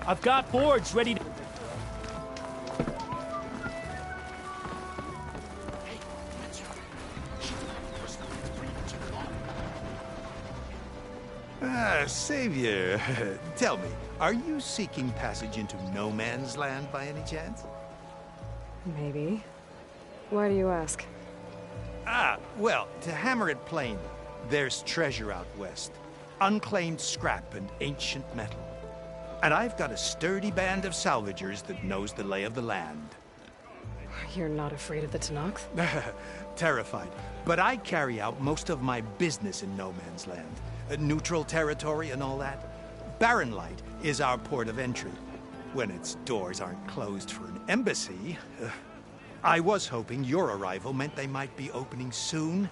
I've got boards ready to... Savior, tell me, are you seeking passage into no man's land by any chance? Maybe. Why do you ask? Well, to hammer it plain, there's treasure out west. Unclaimed scrap and ancient metal. And I've got a sturdy band of salvagers that knows the lay of the land. You're not afraid of the Tanakh? Terrified. But I carry out most of my business in no man's land. Neutral territory and all that. Barren Light is our port of entry. When its doors aren't closed for an embassy. I was hoping your arrival meant they might be opening soon.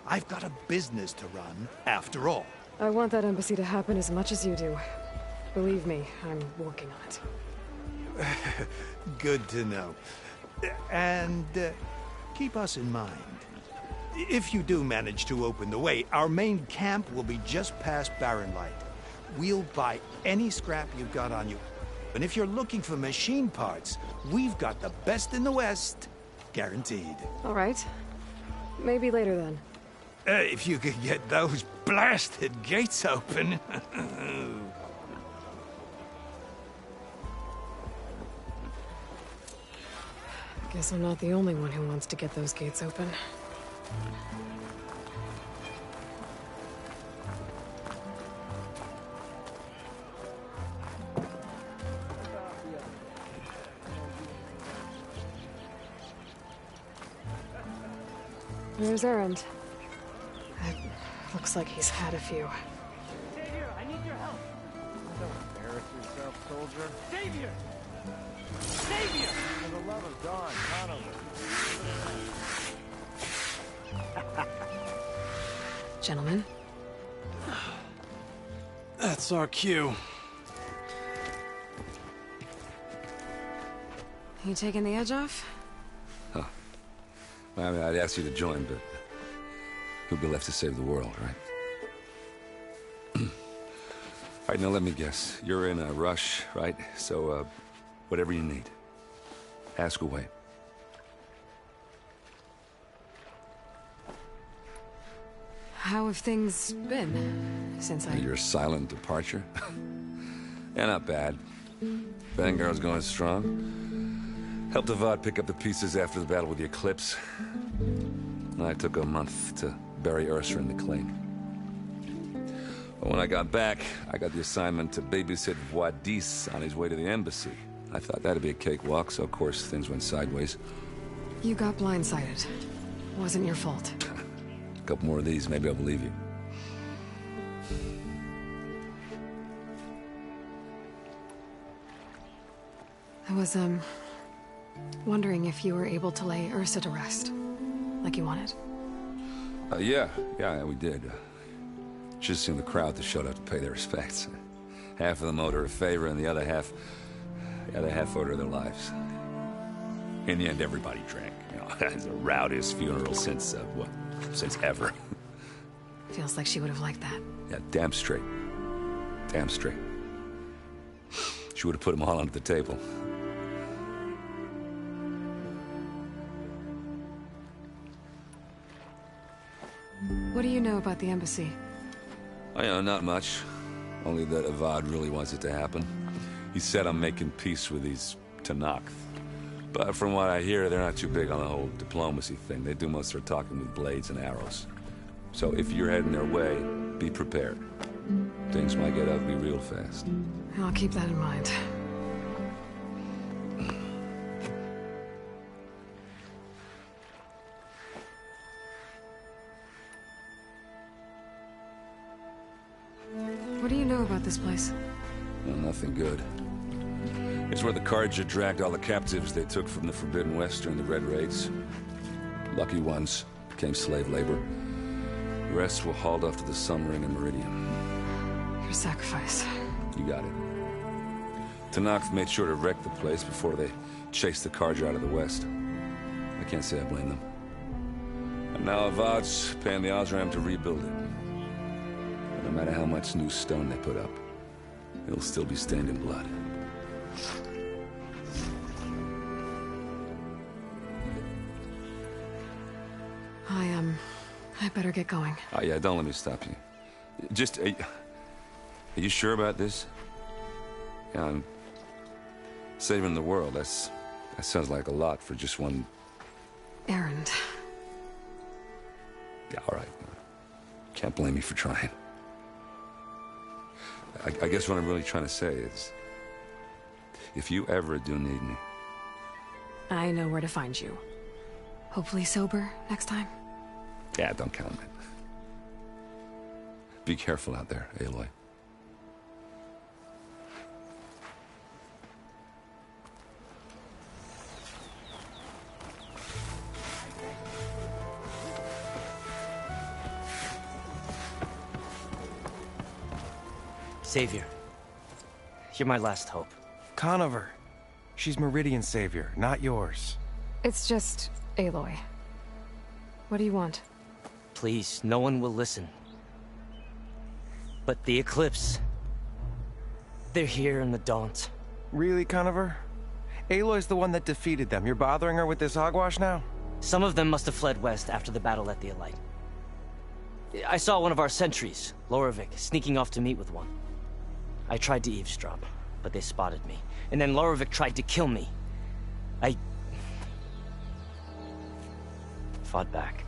I've got a business to run, after all. I want that embassy to happen as much as you do. Believe me, I'm working on it. Good to know. And keep us in mind. If you do manage to open the way, our main camp will be just past Barren Light. We'll buy any scrap you've got on you. And if you're looking for machine parts, we've got the best in the West. Guaranteed. All right. Maybe later then. If you could get those blasted gates open. Guess I'm not the only one who wants to get those gates open. There's Errand. Looks like he's had a few. Savior, I need your help. Don't embarrass yourself, soldier. Savior! Savior! For the love of God, Conover. Gentlemen. That's our cue. You taking the edge off? Huh. Well, I mean, I'd ask you to join, but who'd be left to save the world, right? All right, now let me guess. You're in a rush, right? So, whatever you need. Ask away. How have things been since Your silent departure? Yeah, not bad. Vanguard's going strong. Helped Avad pick up the pieces after the battle with the Eclipse. I took a month to bury Ursa in the claim. But when I got back, I got the assignment to babysit Wadis on his way to the embassy. I thought that'd be a cakewalk, so of course things went sideways. You got blindsided. Wasn't your fault. A couple more of these, maybe I'll believe you. I was, wondering if you were able to lay Ursa to rest, like you wanted. Yeah, we did. Just seen the crowd that showed up to pay their respects. Half of them owed her a favor, and the other half owed her their lives. In the end, everybody drank. You know, it's the rowdiest funeral since, since ever. Feels like she would have liked that. Yeah, damn straight. Damn straight. She would have put them all under the table. What do you know about the embassy? I know, not much. Only that Avad really wants it to happen. He said I'm making peace with these Tanakh. But from what I hear, they're not too big on the whole diplomacy thing. They do most of their talking with blades and arrows. So if you're heading their way, be prepared. Things might get ugly real fast. I'll keep that in mind. What do you know about this place? Well, nothing good. It's where the Carja dragged all the captives they took from the Forbidden West during the Red Raids. Lucky ones became slave labor. The rest were hauled off to the Sun Ring and Meridian. Your sacrifice. You got it. Tanakh made sure to wreck the place before they chased the Carja out of the West. I can't say I blame them. And now Avad's paying the Osram to rebuild it. And no matter how much new stone they put up, it'll still be stained in blood. I better get going. Oh, yeah, don't let me stop you. Just, are you sure about this? Yeah, I'm saving the world. That sounds like a lot for just one... Errand. Yeah, all right. Can't blame me for trying. I guess what I'm really trying to say is, if you ever do need me... I know where to find you. Hopefully sober next time. Yeah, don't count on it. Be careful out there, Aloy. Savior, you're my last hope. Conover. She's Meridian's savior, not yours. It's just Aloy. What do you want? Please, no one will listen. But the Eclipse... they're here in the Daunt. Really, Conover? Aloy's the one that defeated them. You're bothering her with this hogwash now? Some of them must have fled west after the battle at the Elite. I saw one of our sentries, Lorovic, sneaking off to meet with one. I tried to eavesdrop, but they spotted me. And then Lorovic tried to kill me. I... fought back.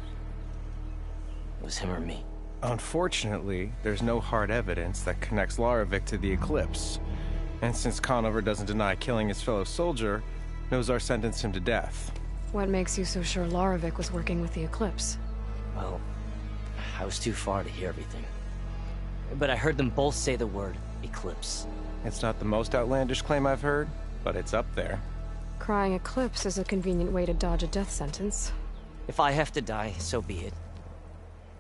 It was him or me. Unfortunately, there's no hard evidence that connects Lorovic to the Eclipse. And since Conover doesn't deny killing his fellow soldier, Nozar sentenced him to death. What makes you so sure Lorovic was working with the Eclipse? Well, I was too far to hear everything. But I heard them both say the word Eclipse. It's not the most outlandish claim I've heard, but it's up there. Crying Eclipse is a convenient way to dodge a death sentence. If I have to die, so be it.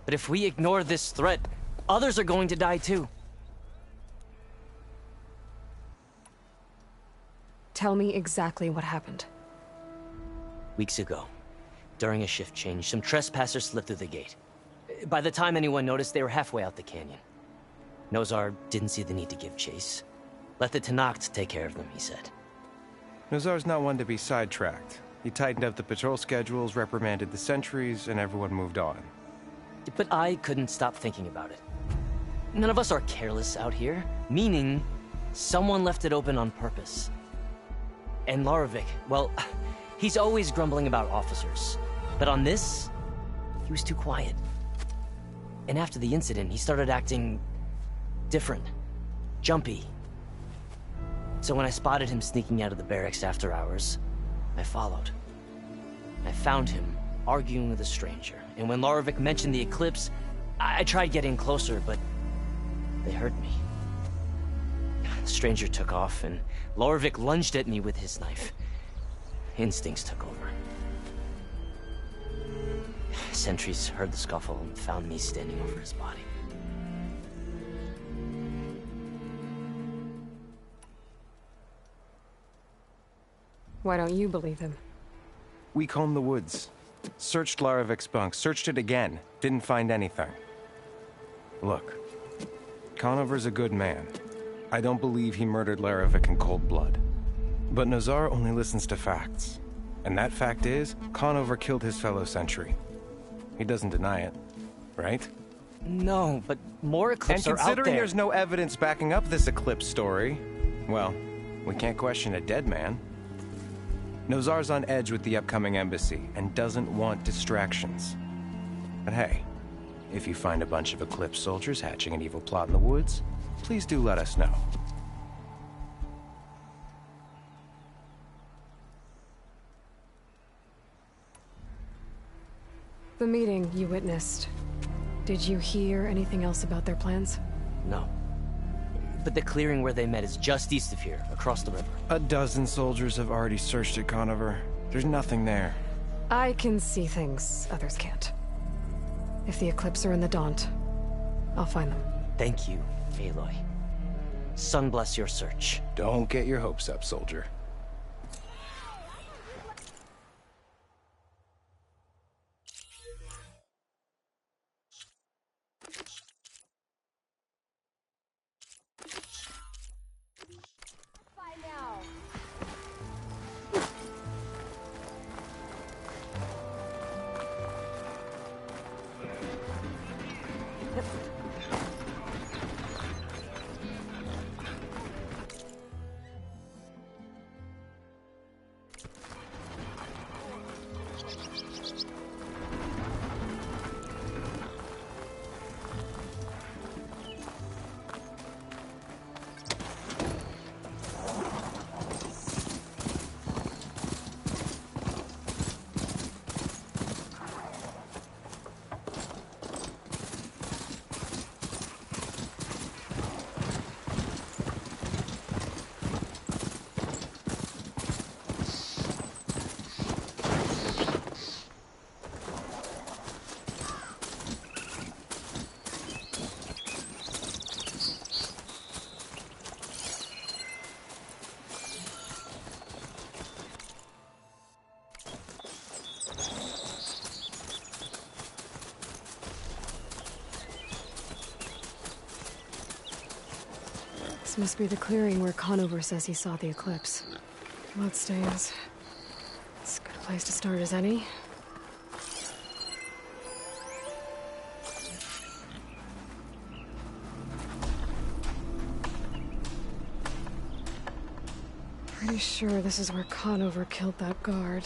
But if we ignore this threat, others are going to die too. Tell me exactly what happened. Weeks ago, during a shift change, some trespassers slipped through the gate. By the time anyone noticed, they were halfway out the canyon. Nozar didn't see the need to give chase. Let the Tenakth take care of them, he said. Nozar's not one to be sidetracked. He tightened up the patrol schedules, reprimanded the sentries, and everyone moved on. But I couldn't stop thinking about it. None of us are careless out here, meaning someone left it open on purpose. And Lorovic, well, he's always grumbling about officers. But on this, he was too quiet. And after the incident, he started acting different, jumpy. So when I spotted him sneaking out of the barracks after hours, I followed. I found him arguing with a stranger. And when Lorovic mentioned the Eclipse, I tried getting closer, but they heard me. The stranger took off, and Lorovic lunged at me with his knife. Instincts took over. Sentries heard the scuffle and found me standing over his body. Why don't you believe him? We combed the woods. Searched Larovic's bunk, searched it again. Didn't find anything. Look, Conover's a good man. I don't believe he murdered Larovic in cold blood. But Nozar only listens to facts. And that fact is, Conover killed his fellow sentry. He doesn't deny it, right? No, but more Eclipse are out there. And considering there's no evidence backing up this Eclipse story, well, we can't question a dead man. Nozar's on edge with the upcoming embassy and doesn't want distractions. But hey, if you find a bunch of Eclipse soldiers hatching an evil plot in the woods, please do let us know. The meeting you witnessed. Did you hear anything else about their plans? No. But the clearing where they met is just east of here, across the river. A dozen soldiers have already searched it, Conover. There's nothing there. I can see things others can't. If the Eclipse are in the Daunt, I'll find them. Thank you, Aloy. Sun bless your search. Don't get your hopes up, soldier. By now. must be the clearing where Conover says he saw the eclipse. Bloodstains. It's as good a place to start as any. Pretty sure this is where Conover killed that guard.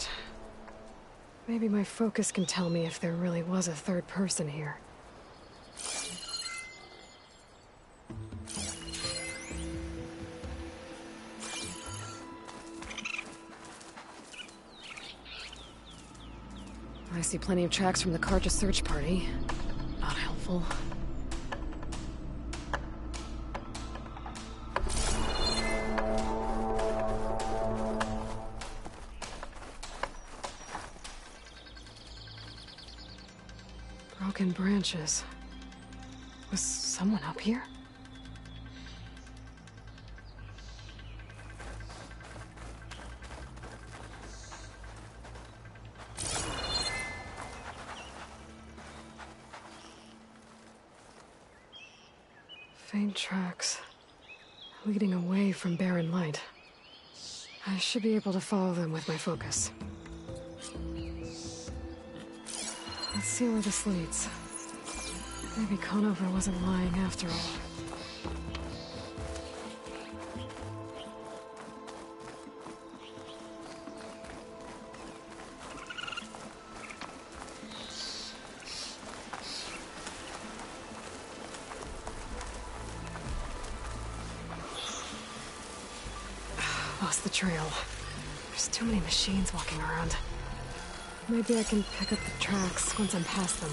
Maybe my focus can tell me if there really was a third person here. I see plenty of tracks from the Carja search party. Not helpful. Broken branches. Was someone up here? Faint tracks, leading away from barren light. I should be able to follow them with my focus. Let's see where this leads. Maybe Conover wasn't lying after all. Lost the trail. There's too many machines walking around. Maybe I can pick up the tracks once I'm past them.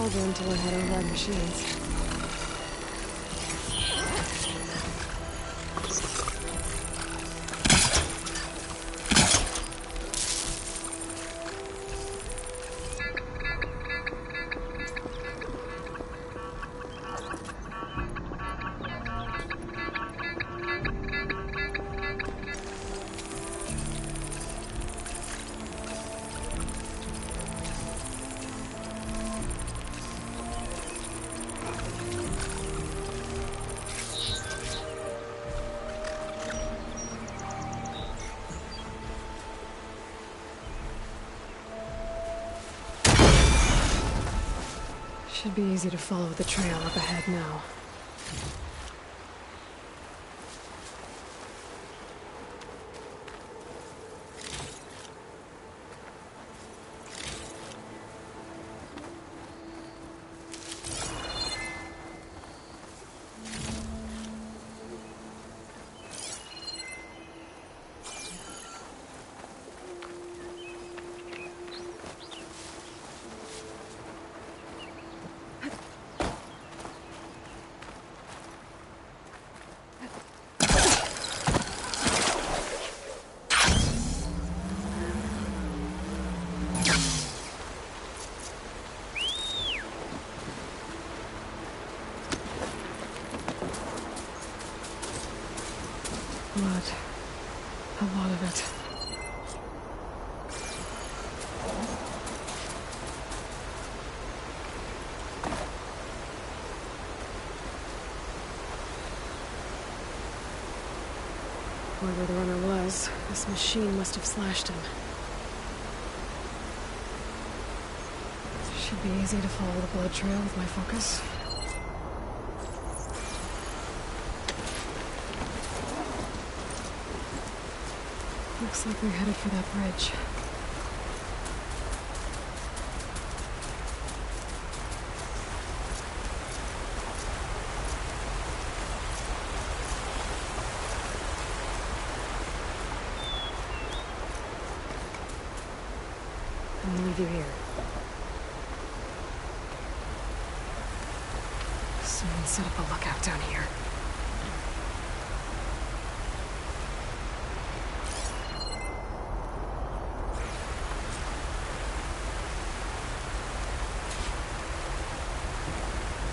over until I had override machines. Should be easy to follow the trail up ahead now. Blood. A lot of it. Whoever the runner was, this machine must have slashed him. Should be easy to follow the blood trail with my focus. Looks like we're headed for that bridge. I'm gonna leave you here. Someone set up a lookout down here.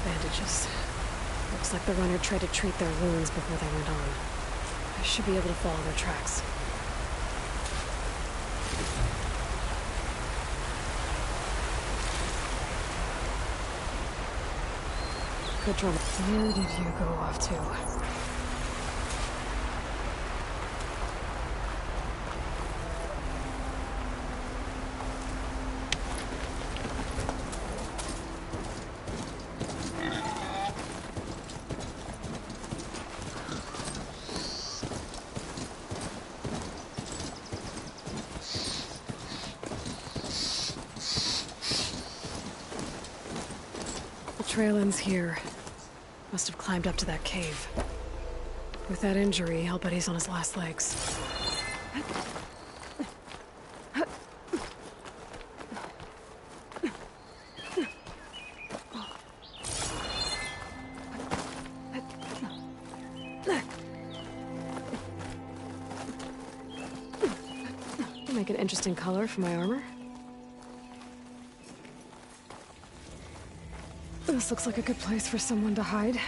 Bandages. Looks like the runner tried to treat their wounds before they went on. I should be able to follow their tracks. Good drum. Where did you go off to? Trail ends here. Must have climbed up to that cave. With that injury, I'll bet he's on his last legs. Make an interesting color for my armor. This looks like a good place for someone to hide.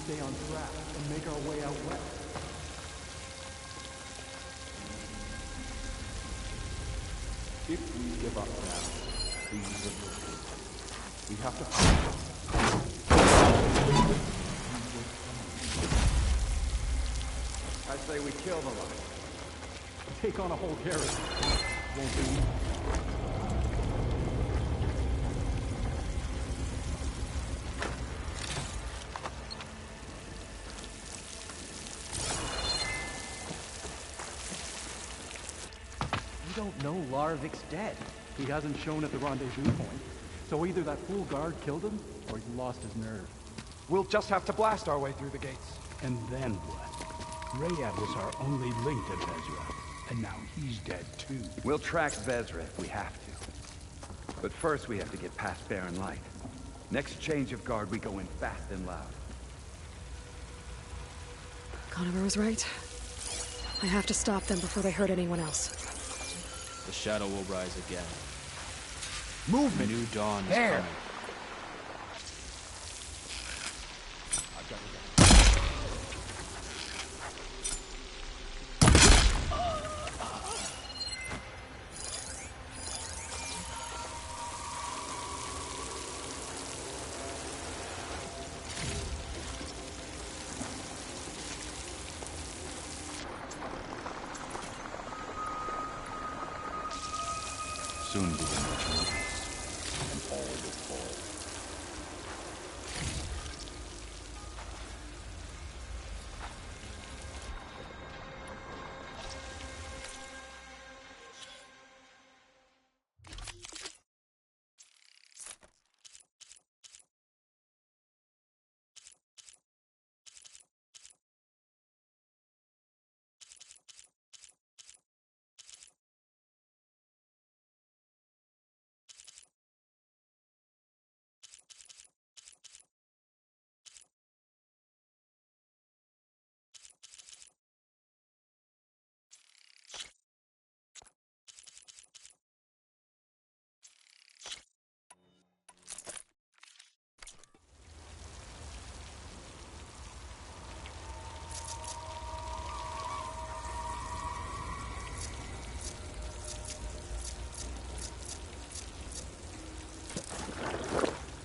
Stay on track and make our way out west. If we give up now, these will be. We have to find them. I say we kill the lion. take on a whole garrison. Won't be easy. We don't know Larvik's dead. He hasn't shown at the rendezvous point. So either that fool guard killed him, or he lost his nerve. We'll just have to blast our way through the gates. And then what? Rayad was our only link to Vezra, and now he's dead too. We'll track Vezra if we have to. But first we have to get past Barren Light. Next change of guard, we go in fast and loud. Conover was right. I have to stop them before they hurt anyone else. The shadow will rise again. Movement! A new dawn is There! coming. Soon will be much more peace, and all will fall.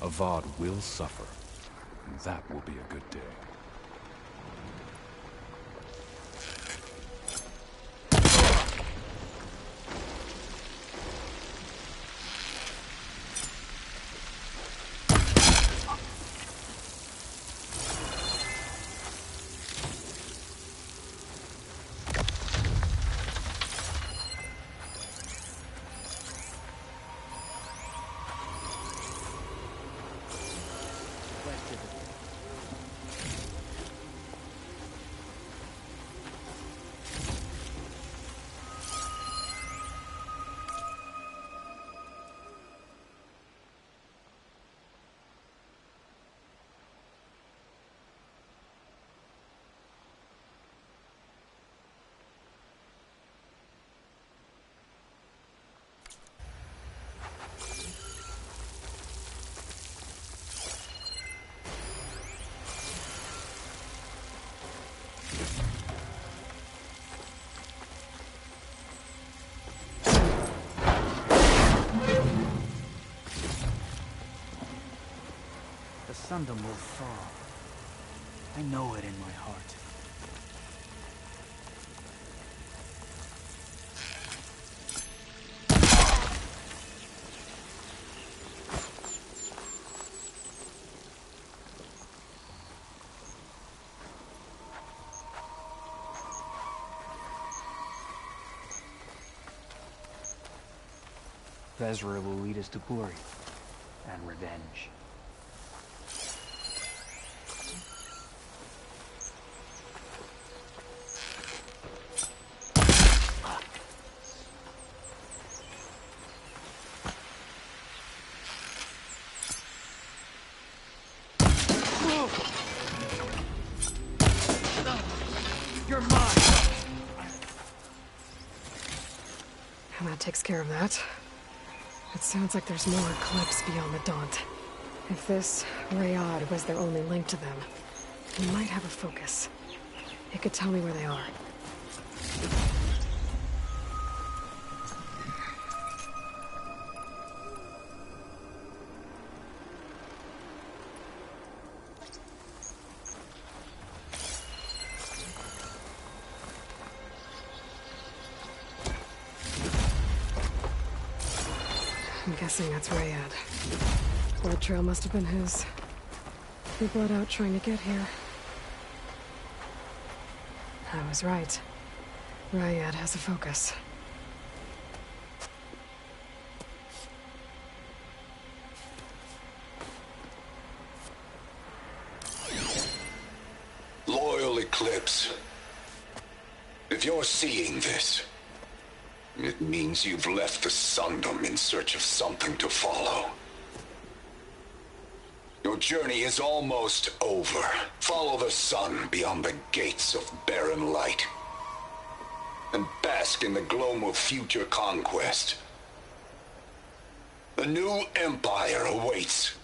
Avad will suffer, and that will be a good day. The Sundom will fall. I know it in my heart. Vezra will lead us to glory and revenge. You're mine! And that takes care of that. It sounds like there's more clips beyond the Daunt. If this Rayad was their only link to them, he might have a focus. It could tell me where they are. I'm guessing that's Rayad. Blood trail must have been his. He bled out trying to get here. I was right. Rayad has a focus. Loyal Eclipse. If you're seeing this, it means you've left the Sundom in search of something to follow. Your journey is almost over. Follow the sun beyond the gates of barren light, and bask in the gloam of future conquest. A new empire awaits.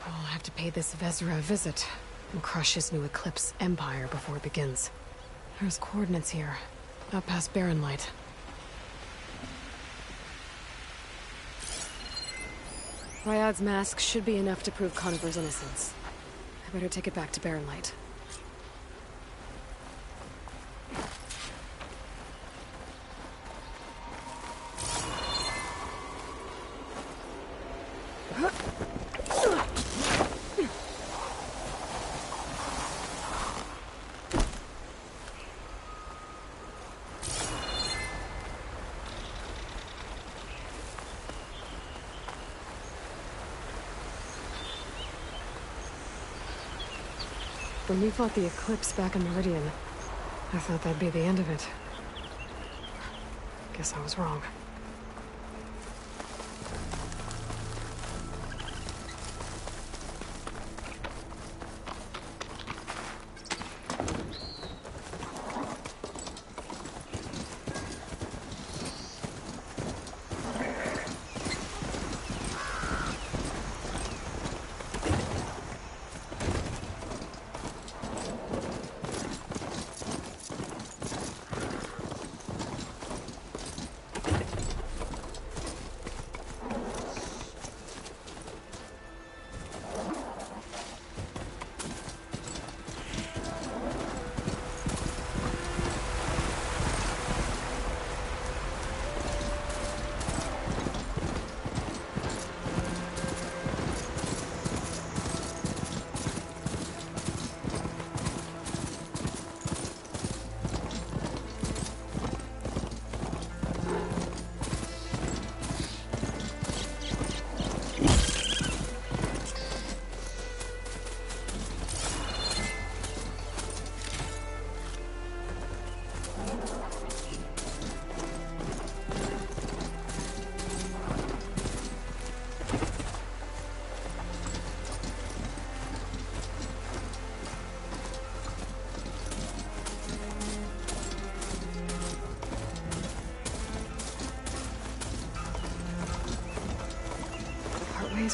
I'll have to pay this Vezra a visit and crush his new Eclipse empire before it begins. There's coordinates here, up past Barren Light. Ryad's mask should be enough to prove Conover's innocence. I better take it back to Barren Light. When we fought the Eclipse back in Meridian, I thought that'd be the end of it. Guess I was wrong.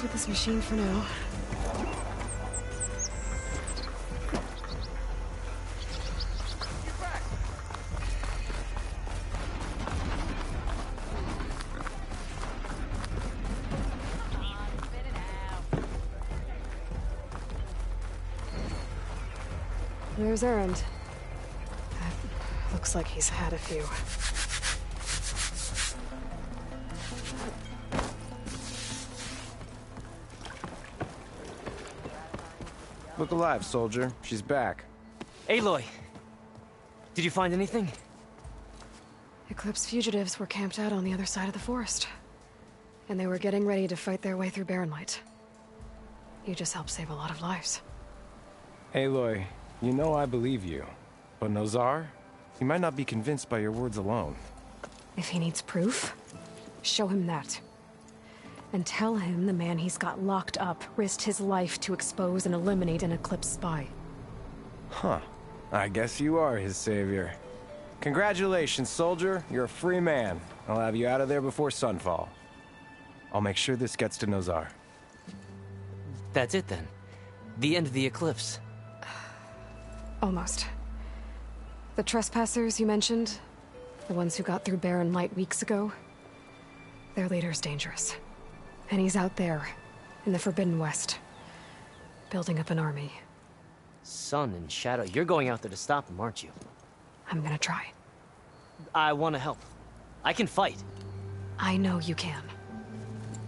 With this machine for now. There's Errand. Looks like he's had a few. Look alive, soldier. She's back. Aloy! Did you find anything? Eclipse fugitives were camped out on the other side of the forest. And they were getting ready to fight their way through Barren Light. You just helped save a lot of lives. Aloy, you know I believe you. But Nozar? He might not be convinced by your words alone. If he needs proof, show him that. And tell him the man he's got locked up risked his life to expose and eliminate an Eclipse spy. Huh. I guess you are his savior. Congratulations, soldier. You're a free man. I'll have you out of there before sunfall. I'll make sure this gets to Nozar. That's it then. The end of the Eclipse. Almost. The trespassers you mentioned, the ones who got through Barren Light weeks ago, their leader's dangerous. And he's out there, in the Forbidden West, building up an army. Sun and Shadow, you're going out there to stop him, aren't you? I'm gonna try. I want to help. I can fight. I know you can.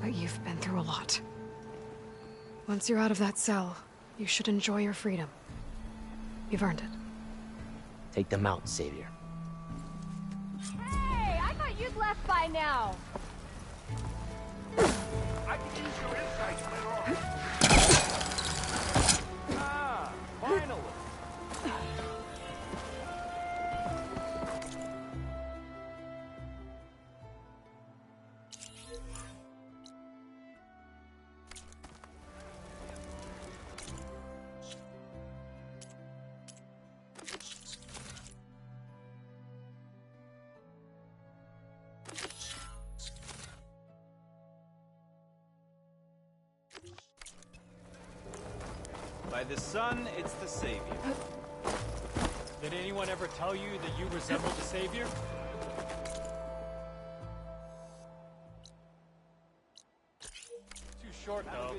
But you've been through a lot. Once you're out of that cell, you should enjoy your freedom. You've earned it. Take them out, Savior. Hey, I thought you'd left by now. I can use your insights later on. Ah, finally. By the sun, it's the Savior. Did anyone ever tell you that you resemble the Savior? Too short, though.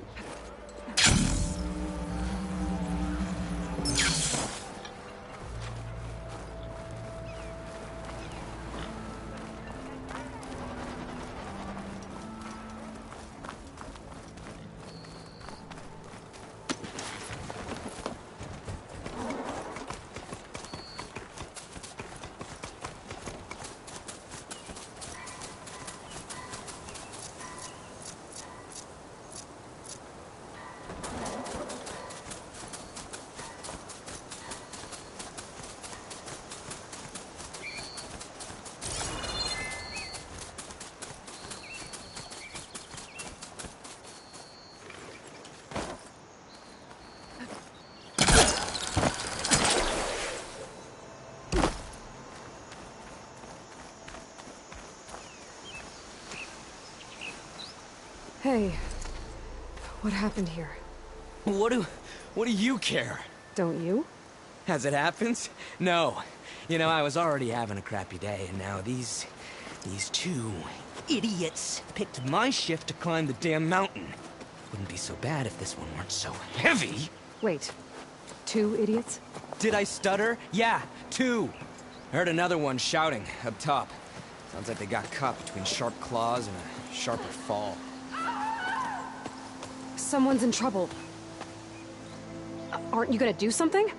Hey, what happened here? What do you care? Don't you? As it happens? No. You know, I was already having a crappy day, and now these two idiots picked my shift to climb the damn mountain. Wouldn't be so bad if this one weren't so heavy. Wait, 2 idiots? Did I stutter? Yeah, 2. Heard another one shouting up top. Sounds like they got caught between sharp claws and a sharper fall. Someone's in trouble. Aren't you gonna do something?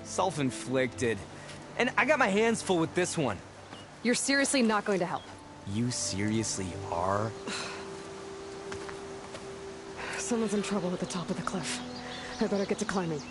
Self-inflicted. And I got my hands full with this one. You're seriously not going to help? You seriously are? Someone's in trouble at the top of the cliff. I better get to climbing.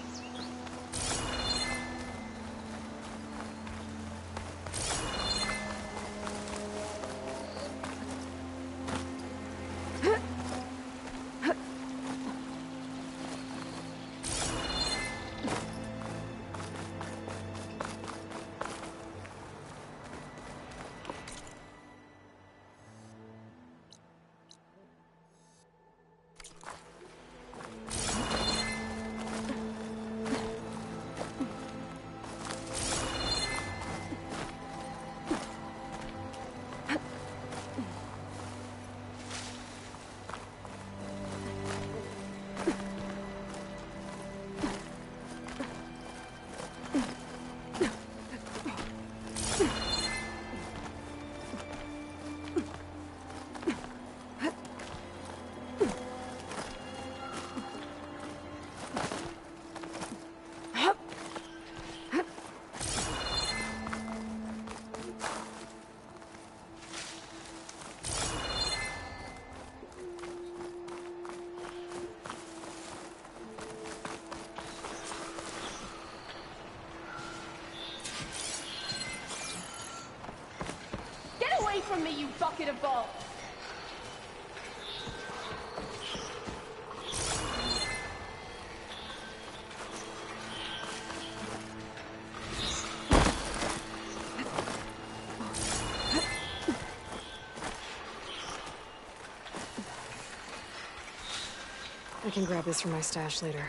From me, you bucket of balls! I can grab this from my stash later.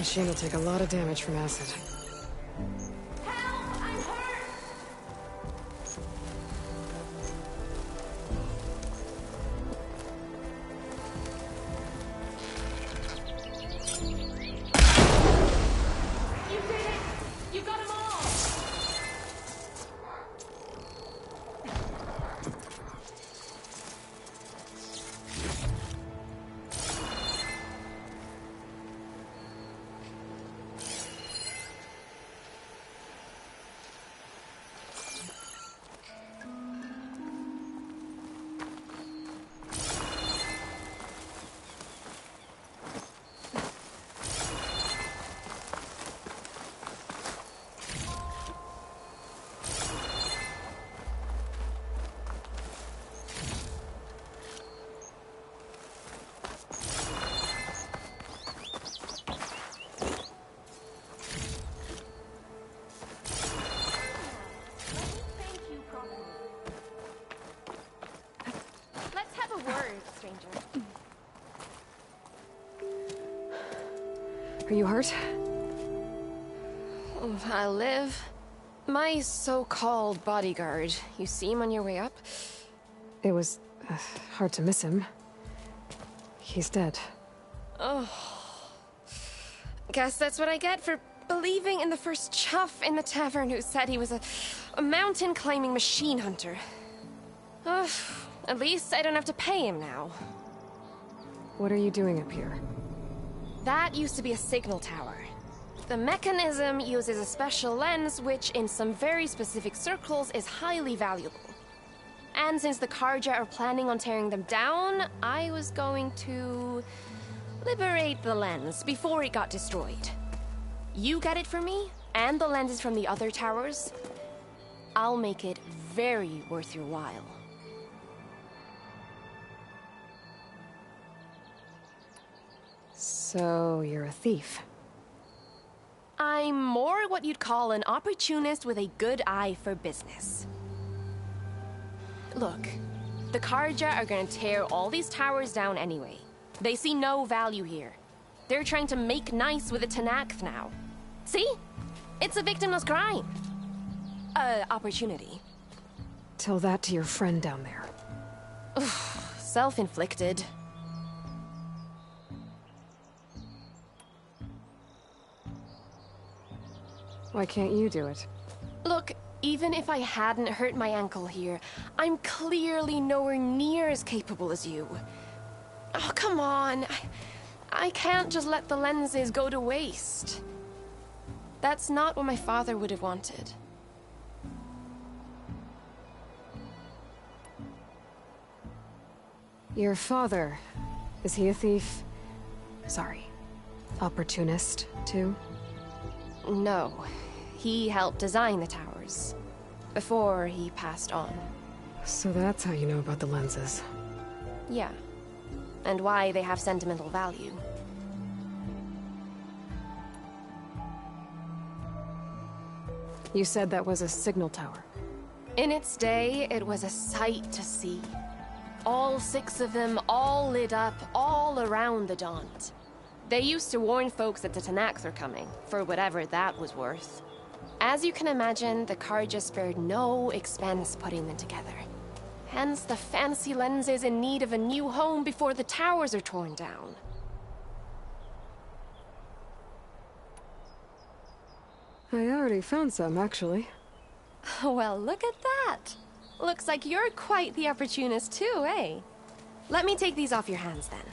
machine will take a lot of damage from acid. Are you hurt? I'll live. My so-called bodyguard. You see him on your way up? It was hard to miss him. He's dead. Oh. Guess that's what I get for believing in the first chuff in the tavern who said he was a mountain-climbing machine hunter. At least I don't have to pay him now. What are you doing up here? That used to be a signal tower. The mechanism uses a special lens which, in some very specific circles, is highly valuable. And since the Karja are planning on tearing them down, I was going to liberate the lens before it got destroyed. You get it for me, and the lenses from the other towers. I'll make it very worth your while. So, you're a thief? I'm more what you'd call an opportunist with a good eye for business. Look, the Karja are gonna tear all these towers down anyway. They see no value here. They're trying to make nice with the Tenakth now. See? It's a victimless crime. Opportunity. Tell that to your friend down there. Self-inflicted. Why can't you do it? Look, even if I hadn't hurt my ankle here, I'm clearly nowhere near as capable as you. Oh, come on. I can't just let the lenses go to waste. That's not what my father would have wanted. Your father, is he a thief? Sorry, opportunist, too? No. He helped design the towers. Before he passed on. So that's how you know about the lenses. Yeah. And why they have sentimental value. You said that was a signal tower. In its day, it was a sight to see. All 6 of them, all lit up, all around the Daunt. They used to warn folks that the Tenakth are coming, for whatever that was worth. As you can imagine, the Karja spared no expense putting them together. Hence the fancy lenses in need of a new home before the towers are torn down. I already found some, actually. Well, look at that. Looks like you're quite the opportunist too, eh? Let me take these off your hands then.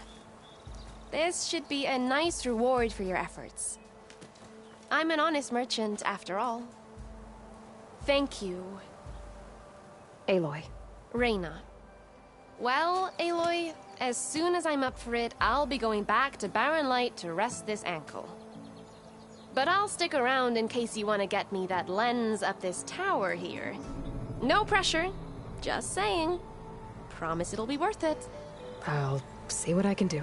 This should be a nice reward for your efforts. I'm an honest merchant, after all. Thank you. Aloy. Reyna. Well, Aloy, as soon as I'm up for it, I'll be going back to Barren Light to rest this ankle. But I'll stick around in case you want to get me that lens up this tower here. No pressure. Just saying. Promise it'll be worth it. I'll see what I can do.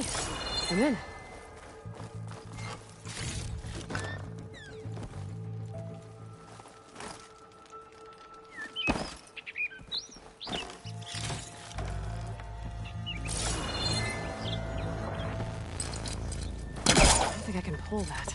Okay, I'm in. I don't think I can pull that.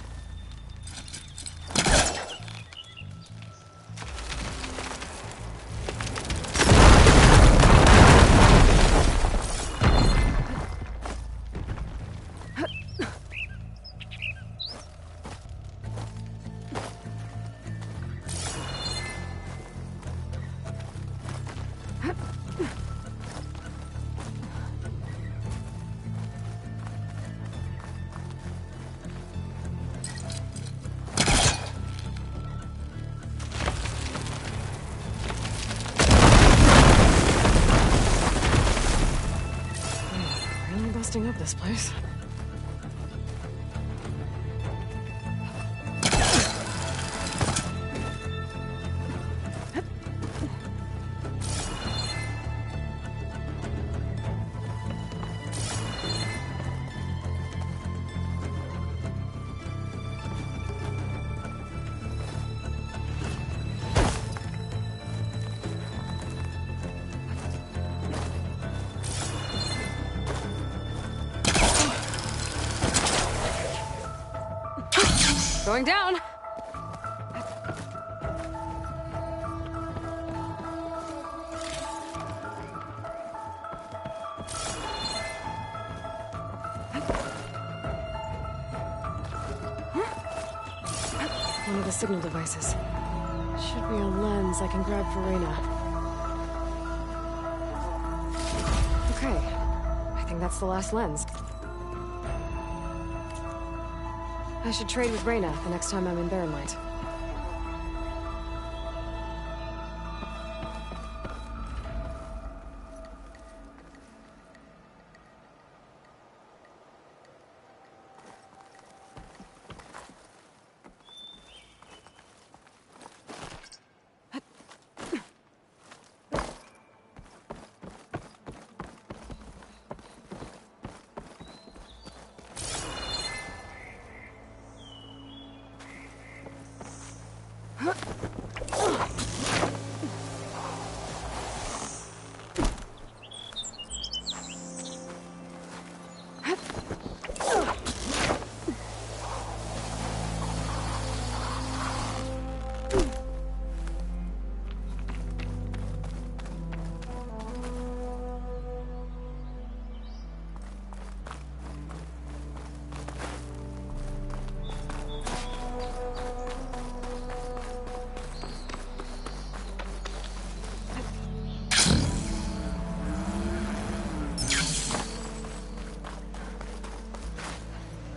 Busting up this place. Going down. One of the signal devices. Should be a lens I can grab for Reyna. Okay, I think that's the last lens. I should trade with Reyna the next time I'm in Barren Light.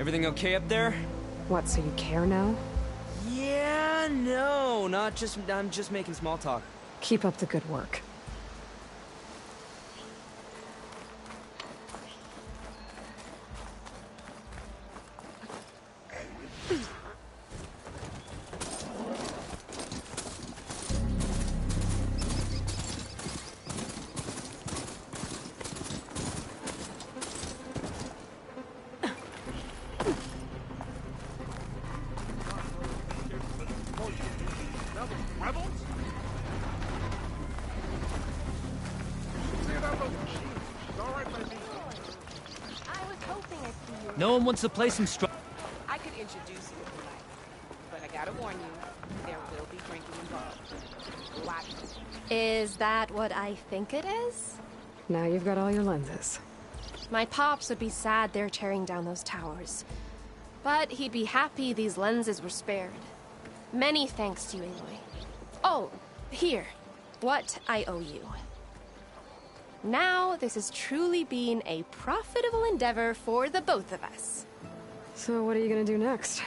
Everything okay up there? What, so you care now? Yeah, no, I'm just making small talk. Keep up the good work. No one wants to play some I could introduce you if you like, but I gotta warn you, there will be drinking involved. Lots. Is that what I think it is? Now you've got all your lenses. My pops would be sad they're tearing down those towers. But he'd be happy these lenses were spared. Many thanks to you, Aloy. Oh, here. What I owe you. Now, this has truly been a profitable endeavor for the both of us. So what are you gonna do next?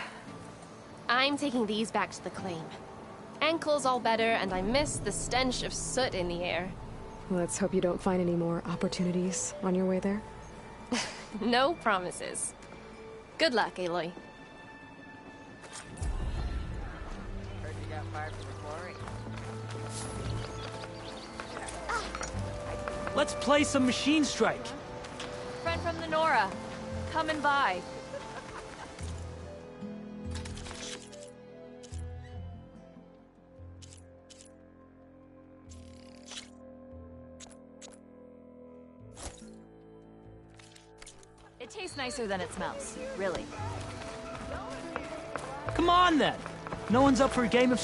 I'm taking these back to the claim. Ankle's all better, and I miss the stench of soot in the air. Let's hope you don't find any more opportunities on your way there. No promises. Good luck, Aloy. Heard you got fired from the quarry. Let's play some Machine Strike. Friend from the Nora. coming by. It tastes nicer than it smells, really. Come on, then. No one's up for a game of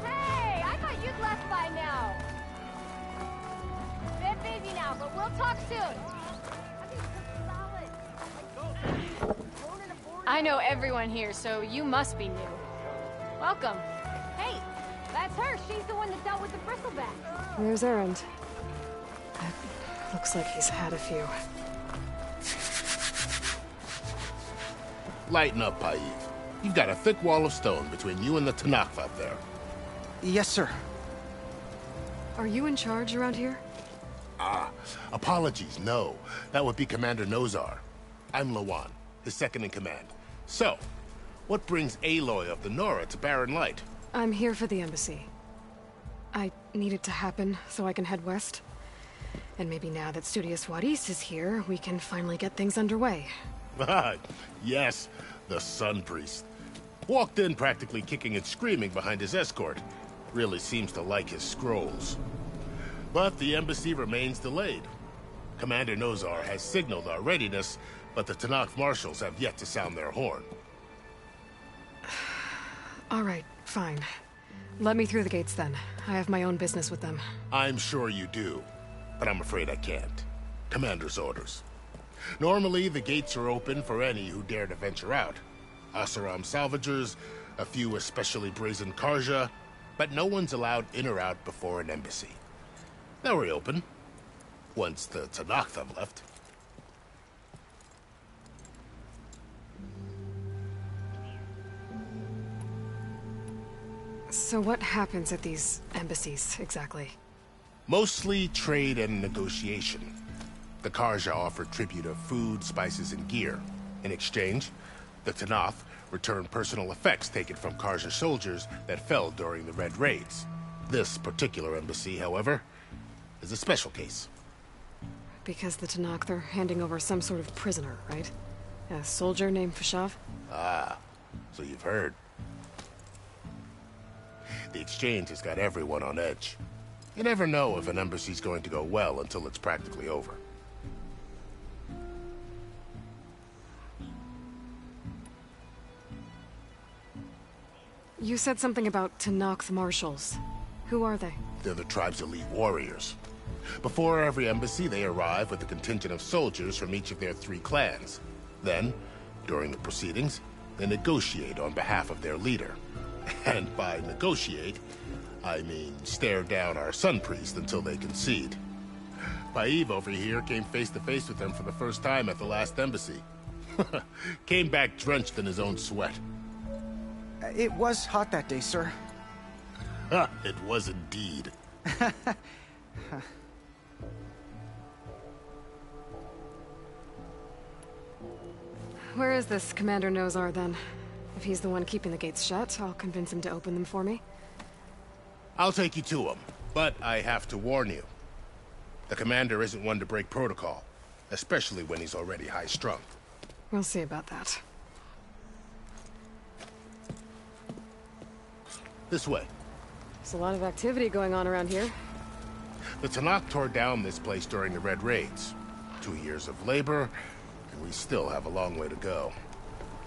Hey, I thought you'd left by now. Bit busy now, but we'll talk soon. I know everyone here, so you must be new. Welcome. Hey, that's her. She's the one that dealt with the bristleback. There's Errand. It looks like he's had a few. Lighten up, Paib. You've got a thick wall of stone between you and the Tanakh up there. Yes, sir. Are you in charge around here? Ah, apologies, no. That would be Commander Nozar. I'm Lawan, his second-in-command. So, what brings Aloy of the Nora to Barren Light? I'm here for the embassy. I need it to happen so I can head west. And maybe now that Studious Wadis is here, we can finally get things underway. Yes, the Sun Priest. Walked in practically kicking and screaming behind his escort. Really seems to like his scrolls. But the embassy remains delayed. Commander Nozar has signaled our readiness, but the Tanakh marshals have yet to sound their horn. All right, fine. Let me through the gates then. I have my own business with them. I'm sure you do, but I'm afraid I can't. Commander's orders. Normally, the gates are open for any who dare to venture out. Asaram salvagers, a few especially brazen Karja, but no one's allowed in or out before an embassy. They'll reopen, once the Tanakh have left. So what happens at these embassies, exactly? Mostly trade and negotiation. The Karja offer tribute of food, spices, and gear. In exchange, the Tanakh return personal effects taken from Karja soldiers that fell during the Red Raids. This particular embassy, however, is a special case. Because the Tanakh, they're handing over some sort of prisoner, right? A soldier named Fashav? Ah, so you've heard. The exchange has got everyone on edge. You never know if an embassy's going to go well until it's practically over. You said something about Tanakh marshals. Who are they? They're the tribe's elite warriors. Before every embassy, they arrive with a contingent of soldiers from each of their 3 clans. Then, during the proceedings, they negotiate on behalf of their leader. And by negotiate, I mean stare down our Sun Priest until they concede. Paib over here came face to face with them for the first time at the last embassy. Came back drenched in his own sweat. It was hot that day, sir. It was indeed. Where is this Commander Nozar, then? If he's the one keeping the gates shut, I'll convince him to open them for me. I'll take you to him, but I have to warn you. The commander isn't one to break protocol, especially when he's already high-strung. We'll see about that. This way. There's a lot of activity going on around here. The Tanakh tore down this place during the Red Raids. 2 years of labor, and we still have a long way to go.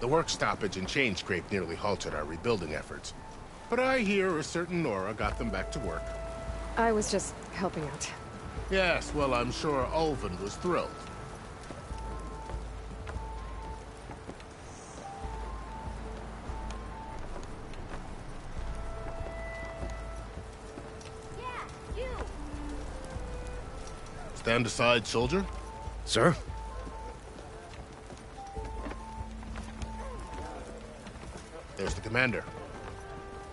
The work stoppage and chain scrape nearly halted our rebuilding efforts. But I hear a certain Nora got them back to work. I was just helping out. Yes, well, I'm sure Ulvin was thrilled. Stand aside, soldier. Sir? There's the commander.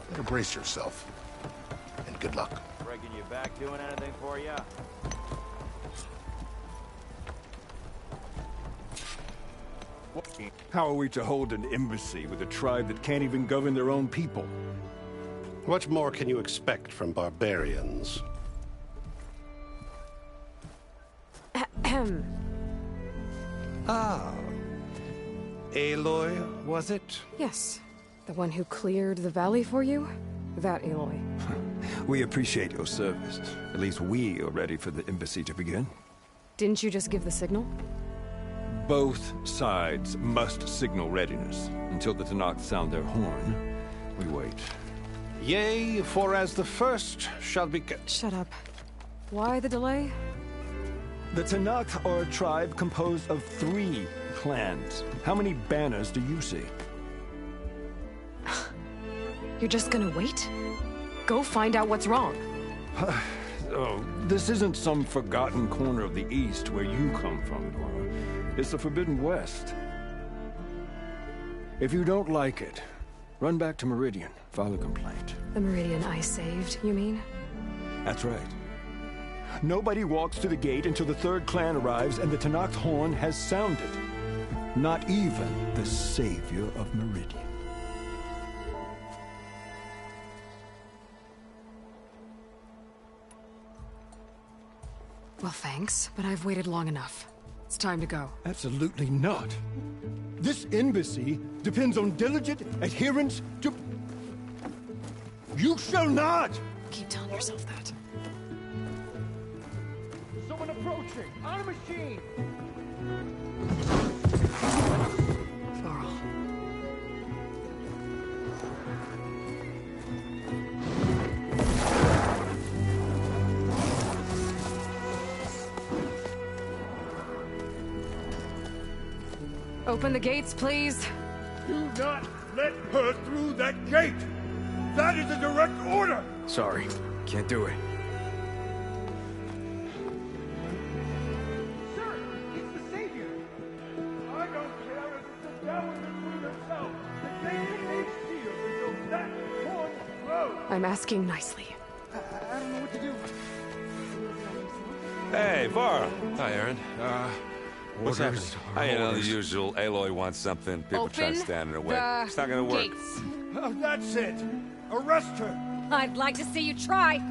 Better brace yourself. And good luck. Breaking you back doing anything for ya? How are we to hold an embassy with a tribe that can't even govern their own people? What more can you expect from barbarians? Ahem. Ah. Aloy, was it? Yes. The one who cleared the valley for you? That Aloy. We appreciate your service. At least we are ready for the embassy to begin. Didn't you just give the signal? Both sides must signal readiness. Until the Tanakh sound their horn, we wait. Yea, for as the first shall be... Shut up. Why the delay? The Tanakh are a tribe composed of 3 clans. How many banners do you see? You're just gonna wait? Go find out what's wrong. Oh, this isn't some forgotten corner of the East where you come from, Dora. It's the Forbidden West. If you don't like it, run back to Meridian, file a complaint. The Meridian I saved, you mean? That's right. Nobody walks to the gate until the 3rd clan arrives and the Tanakh's horn has sounded. Not even the savior of Meridian. Well, thanks, but I've waited long enough. It's time to go. Absolutely not. This embassy depends on diligent adherence to... You shall not! Keep telling yourself that. Someone approaching! On a machine! Varl. Open the gates, please. Do not let her through that gate! That is a direct order! Sorry, can't do it. Sir, it's the Savior! I don't care if it's the devil between yourself. The gate is sealed until that horn blows! I'm asking nicely. I don't know what to do. Hey, Varl. Hi, Aaron. What's happening? You know, the usual. Aloy wants something. People try to stand in her way. It's not gonna work. Gates. Oh, that's it! Arrest her! I'd like to see you try.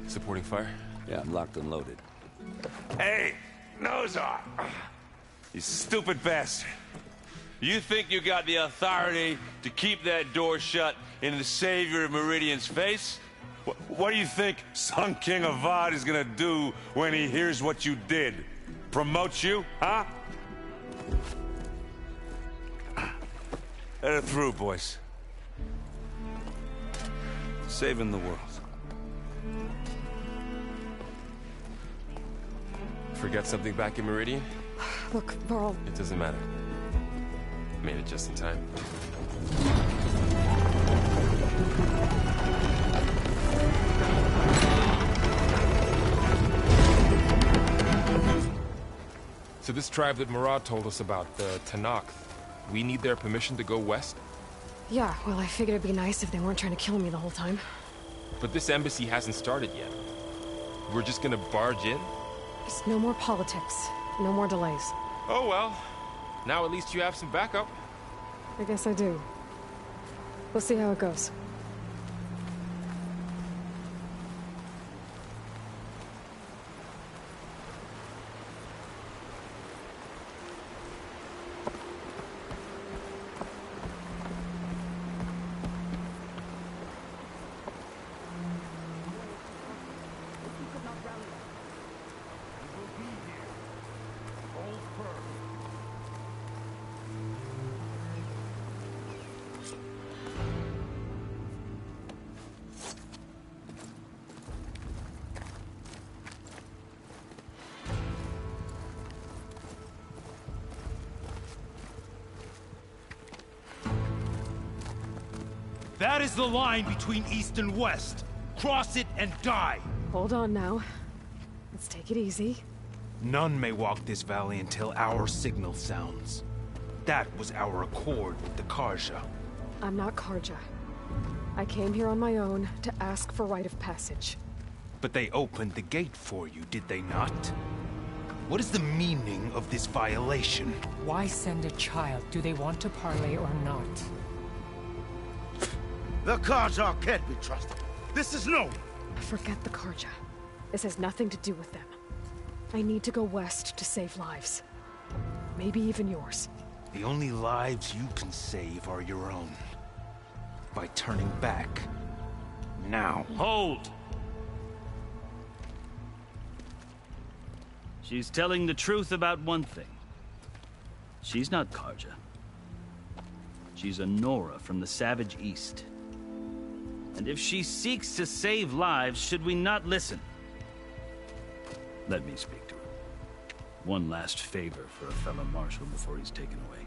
Supporting fire? Yeah, I'm locked and loaded. Hey, Nozar! You stupid bastard. You think you got the authority to keep that door shut in the savior of Meridian's face? What do you think Sun King Avad is gonna do when he hears what you did? Promote you, huh? Let her through, boys. Saving the world. Forgot something back in Meridian? Look, Varl. It doesn't matter. Made it just in time. So this tribe that Murad told us about, the Tanakh, we need their permission to go west? Yeah, well, I figured it'd be nice if they weren't trying to kill me the whole time. But this embassy hasn't started yet. We're just gonna barge in? Just no more politics. No more delays. Oh well. Now at least you have some backup. I guess I do. We'll see how it goes. That is the line between East and West. Cross it and die. Hold on now. Let's take it easy. None may walk this valley until our signal sounds. That was our accord with the Karja. I'm not Karja. I came here on my own to ask for rite of passage. But they opened the gate for you, did they not? What is the meaning of this violation? Why send a child? Do they want to parley or not? The Carja can't be trusted. This is no. Forget the Karja. This has nothing to do with them. I need to go west to save lives. Maybe even yours. The only lives you can save are your own. By turning back. Now. Hold! She's telling the truth about one thing. She's not Karja. She's a Nora from the Savage East. And if she seeks to save lives, should we not listen? Let me speak to her. One last favor for a fellow marshal before he's taken away.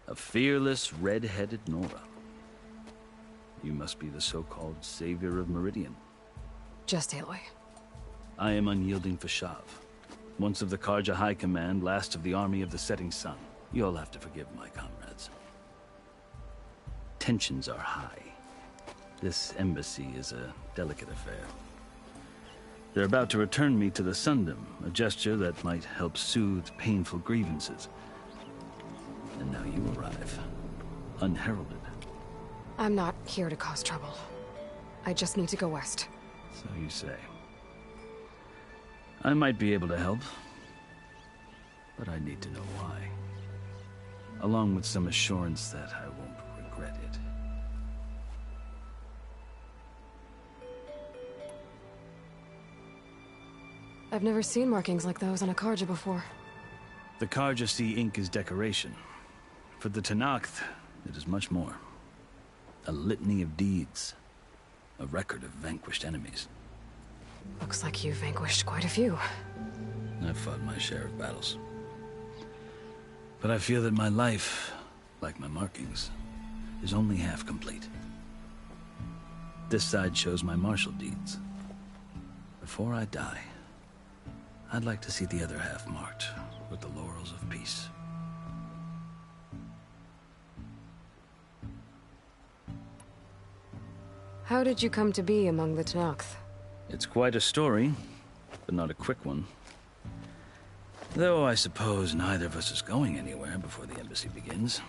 A fearless, red-headed Nora. You must be the so-called savior of Meridian. Just Aloy. I am unyielding Fashav. Once of the Karja High Command, last of the army of the setting sun. You'll have to forgive my comrades. Tensions are high. This embassy is a delicate affair. They're about to return me to the Sundom, a gesture that might help soothe painful grievances. And now you arrive, unheralded. I'm not here to cause trouble. I just need to go west. So you say. I might be able to help, but I need to know why. Along with some assurance that I won't regret it. I've never seen markings like those on a Karja before. The Karja see ink as decoration. For the Tenakth, it is much more. A litany of deeds. A record of vanquished enemies. Looks like you've vanquished quite a few. I've fought my share of battles. But I feel that my life, like my markings, is only half complete. This side shows my martial deeds. Before I die, I'd like to see the other half marked with the laurels of peace. How did you come to be among the Tenakth? It's quite a story, but not a quick one. Though I suppose neither of us is going anywhere before the embassy begins.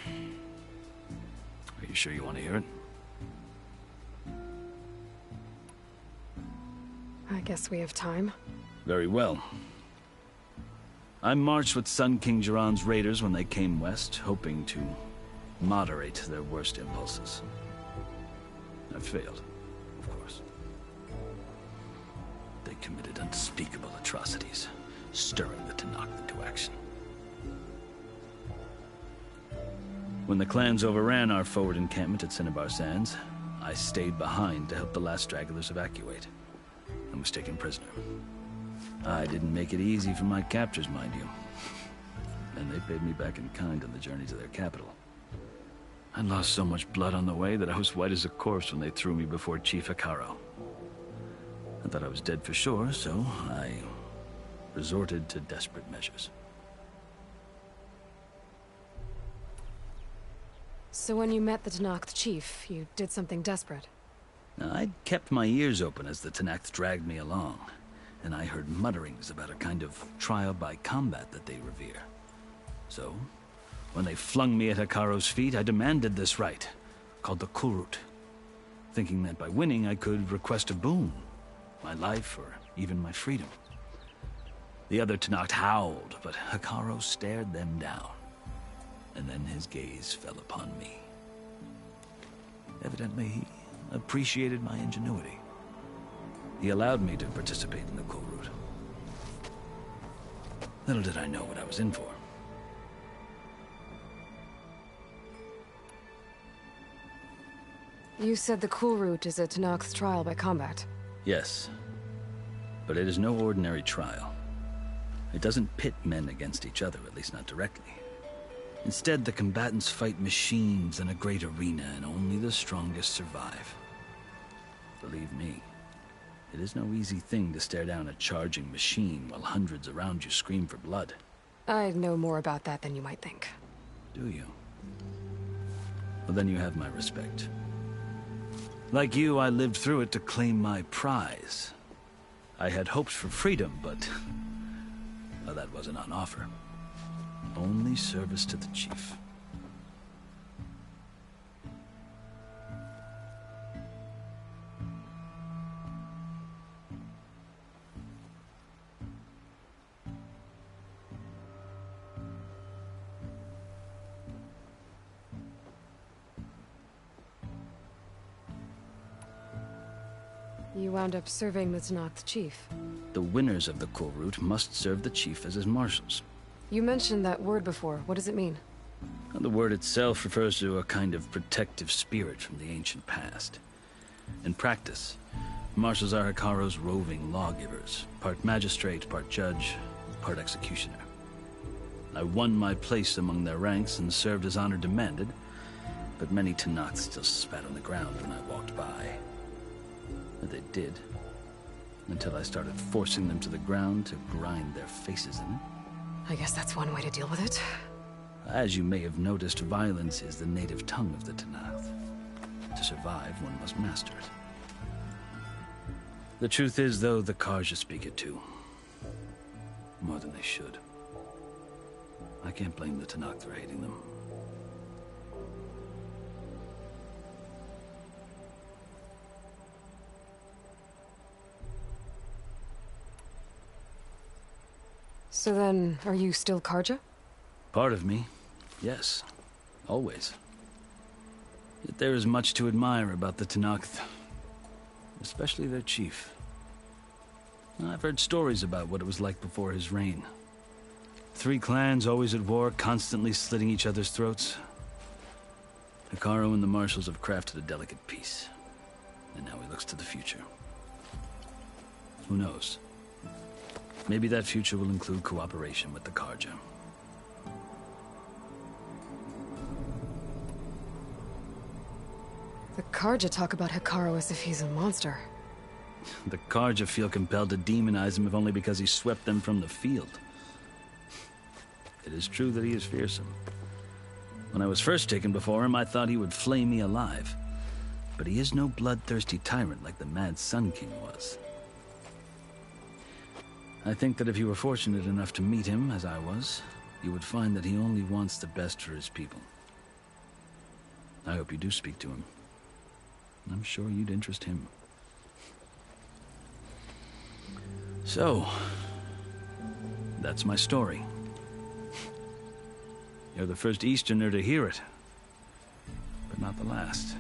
Are you sure you want to hear it? I guess we have time. Very well. I marched with Sun King Jiran's raiders when they came west, hoping to moderate their worst impulses. I failed, of course. They committed unspeakable atrocities, stirring the Tenakth into action. When the clans overran our forward encampment at Cinnabar Sands, I stayed behind to help the last stragglers evacuate, and was taken prisoner. I didn't make it easy for my captors, mind you. And they paid me back in kind on the journey to their capital. I lost so much blood on the way that I was white as a corpse when they threw me before Chief Hekaro. I thought I was dead for sure, so I resorted to desperate measures. So when you met the Tenakth chief, you did something desperate? Now, I'd kept my ears open as the Tenakth dragged me along, and I heard mutterings about a kind of trial by combat that they revere. So, when they flung me at Hekaro's feet, I demanded this right, called the Kulrut, thinking that by winning I could request a boon, my life or even my freedom. The other Tenakth howled, but Hekaro stared them down, and then his gaze fell upon me. Evidently, he appreciated my ingenuity. He allowed me to participate in the Kulrut. Little did I know what I was in for. You said the Kulrut is a Tenakth's trial by combat. Yes, but it is no ordinary trial. It doesn't pit men against each other, at least not directly. Instead, the combatants fight machines in a great arena, and only the strongest survive. Believe me, it is no easy thing to stare down a charging machine while hundreds around you scream for blood. I know more about that than you might think. Do you? Well, then you have my respect. Like you, I lived through it to claim my prize. I had hoped for freedom, but... well, that wasn't on offer. Only service to the chief. You wound up serving the Tanakh chief. The winners of the Cool Route must serve the chief as his marshals. You mentioned that word before. What does it mean? The word itself refers to a kind of protective spirit from the ancient past. In practice, marshals are Hikaru's roving lawgivers, part magistrate, part judge, part executioner. I won my place among their ranks and served as honor demanded, but many Tanakhs still spat on the ground when I walked by. They did, until I started forcing them to the ground to grind their faces in it. I guess that's one way to deal with it. As you may have noticed, violence is the native tongue of the Tanakh. To survive, one must master it. The truth is, though, the Karja speak it too. More than they should. I can't blame the Tanakh for hating them. So then, are you still Karja? Part of me, yes. Always. Yet there is much to admire about the Tanakh, especially their chief. I've heard stories about what it was like before his reign. 3 clans always at war, constantly slitting each other's throats. Hikaru and the marshals have crafted a delicate peace, and now he looks to the future. Who knows? Maybe that future will include cooperation with the Karja. The Karja talk about Hikaru as if he's a monster. The Karja feel compelled to demonize him if only because he swept them from the field. It is true that he is fearsome. When I was first taken before him, I thought he would flay me alive. But he is no bloodthirsty tyrant like the Mad Sun King was. I think that if you were fortunate enough to meet him, as I was, you would find that he only wants the best for his people. I hope you do speak to him. I'm sure you'd interest him. So, that's my story. You're the first Easterner to hear it, but not the last.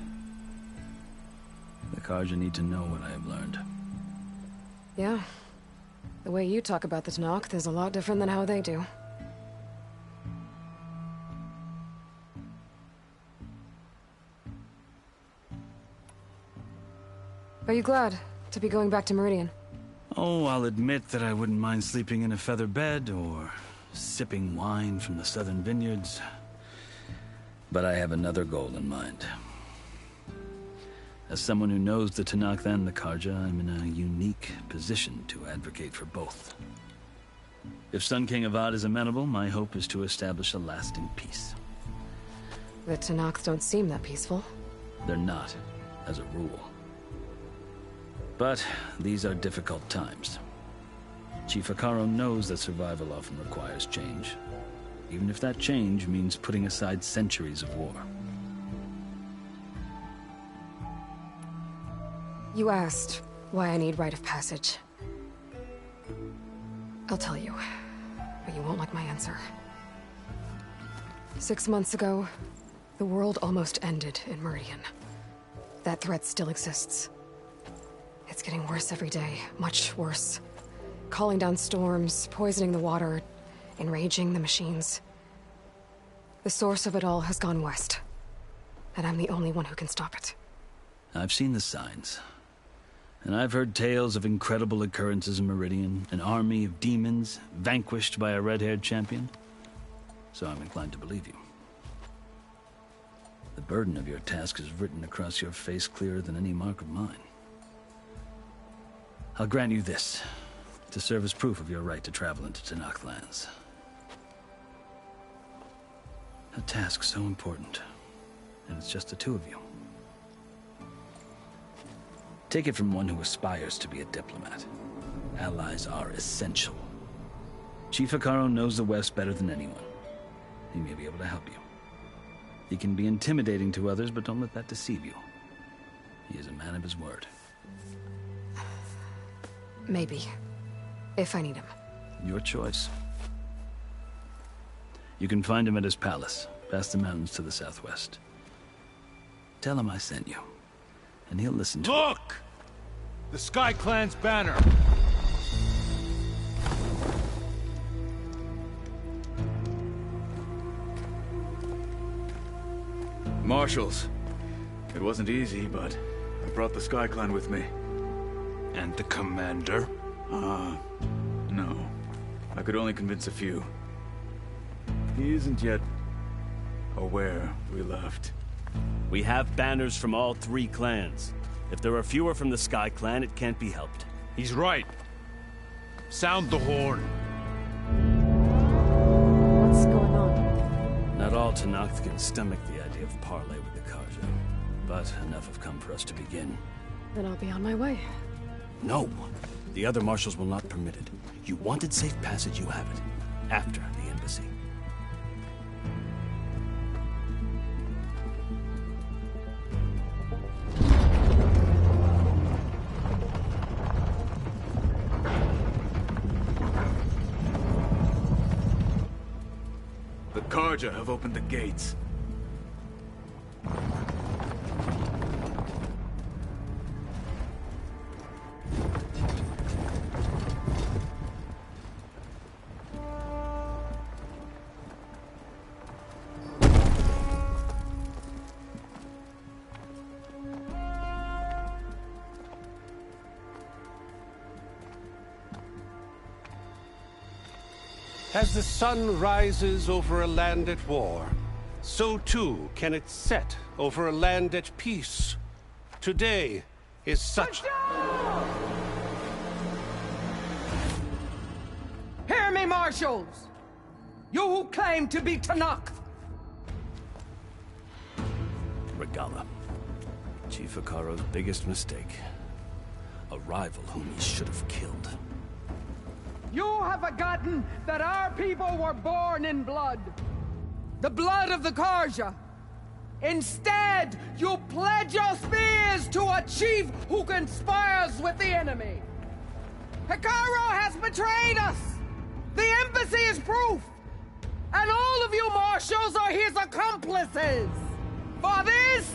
The Karja need to know what I have learned. Yeah. The way you talk about the Tanakh is a lot different than how they do. Are you glad to be going back to Meridian? Oh, I'll admit that I wouldn't mind sleeping in a feather bed or sipping wine from the southern vineyards. But I have another goal in mind. As someone who knows the Tanakh and the Karja, I'm in a unique position to advocate for both. If Sun King Avad is amenable, my hope is to establish a lasting peace. The Tanakh don't seem that peaceful. They're not, as a rule. But these are difficult times. Chief Hikaru knows that survival often requires change, even if that change means putting aside centuries of war. You asked why I need rite of passage. I'll tell you, but you won't like my answer. 6 months ago, the world almost ended in Meridian. That threat still exists. It's getting worse every day, much worse. Calling down storms, poisoning the water, enraging the machines. The source of it all has gone west, and I'm the only one who can stop it. I've seen the signs. And I've heard tales of incredible occurrences in Meridian, an army of demons vanquished by a red-haired champion. So I'm inclined to believe you. The burden of your task is written across your face clearer than any mark of mine. I'll grant you this, to serve as proof of your right to travel into Tanakh lands. A task so important. And it's just the two of you. Take it from one who aspires to be a diplomat. Allies are essential. Chief Hikaru knows the West better than anyone. He may be able to help you. He can be intimidating to others, but don't let that deceive you. He is a man of his word. Maybe. If I need him. Your choice. You can find him at his palace, past the mountains to the southwest. Tell him I sent you, and he'll listen to Look! The Sky Clan's banner! Marshals. It wasn't easy, but I brought the Sky Clan with me. And the commander? No. I could only convince a few. He isn't yet aware we left. We have banners from all 3 clans. If there are fewer from the Sky Clan, it can't be helped. He's right. Sound the horn. What's going on? Not all Tenakth can stomach the idea of parley with the Karja. But enough have come for us to begin. Then I'll be on my way. No! The other marshals will not permit it. You wanted safe passage, you have it. After the embassy. The Karja have opened the gates. As the sun rises over a land at war, so too can it set over a land at peace. Today is such... Hear me, marshals! You who claim to be Tenakth! Regala. Chief Hikaru's biggest mistake. A rival whom he should have killed. You have forgotten that our people were born in blood. The blood of the Karja. Instead, you pledge your spears to a chief who conspires with the enemy. Hikaru has betrayed us! The embassy is proof! And all of you marshals are his accomplices! For this,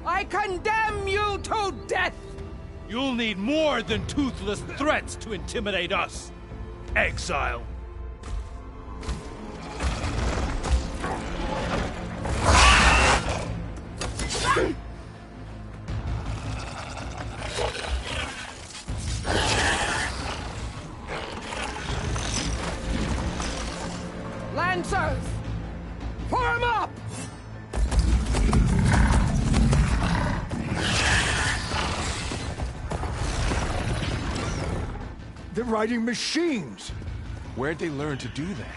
I condemn you to death! You'll need more than toothless threats to intimidate us. Exile. Lancers! Form up! They're riding machines! Where'd they learn to do that?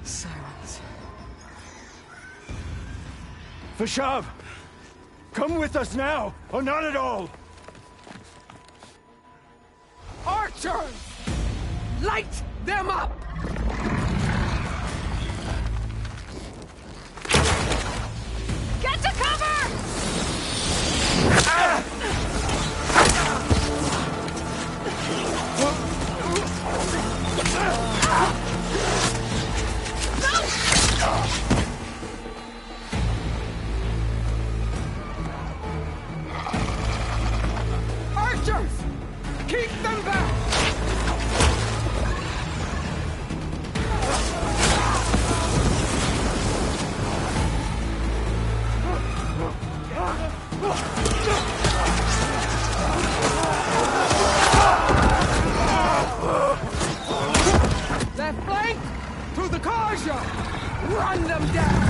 Silence. Vashav! Come with us now, or not at all! Archers! Light them up! Get to cover! Archers! Keep them back! Left flank! To the Karja! Run them down!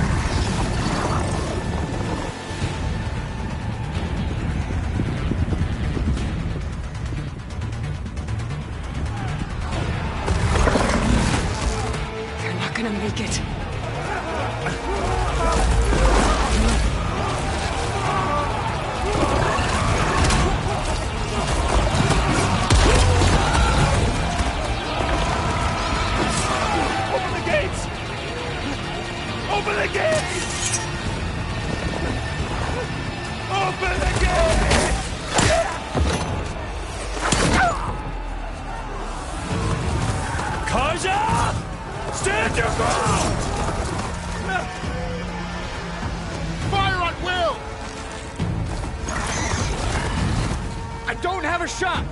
They're not gonna make it. don't have a shot!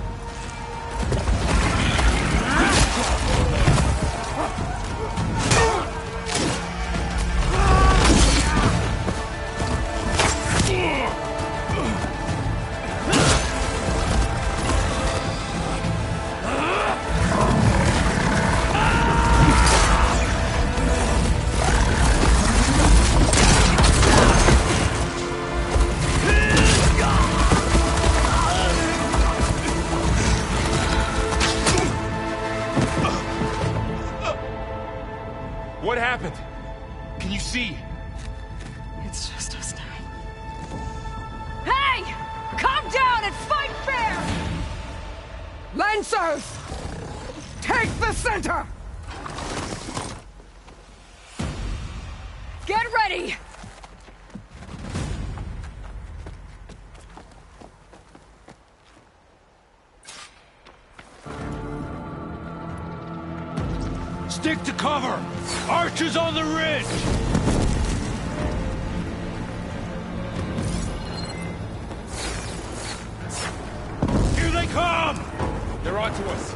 What happened? Can you see? It's just us now. Hey! Calm down and fight fair! Lancers! Take the center! Get ready! Stick to cover! Archers on the ridge! Here they come! They're onto us.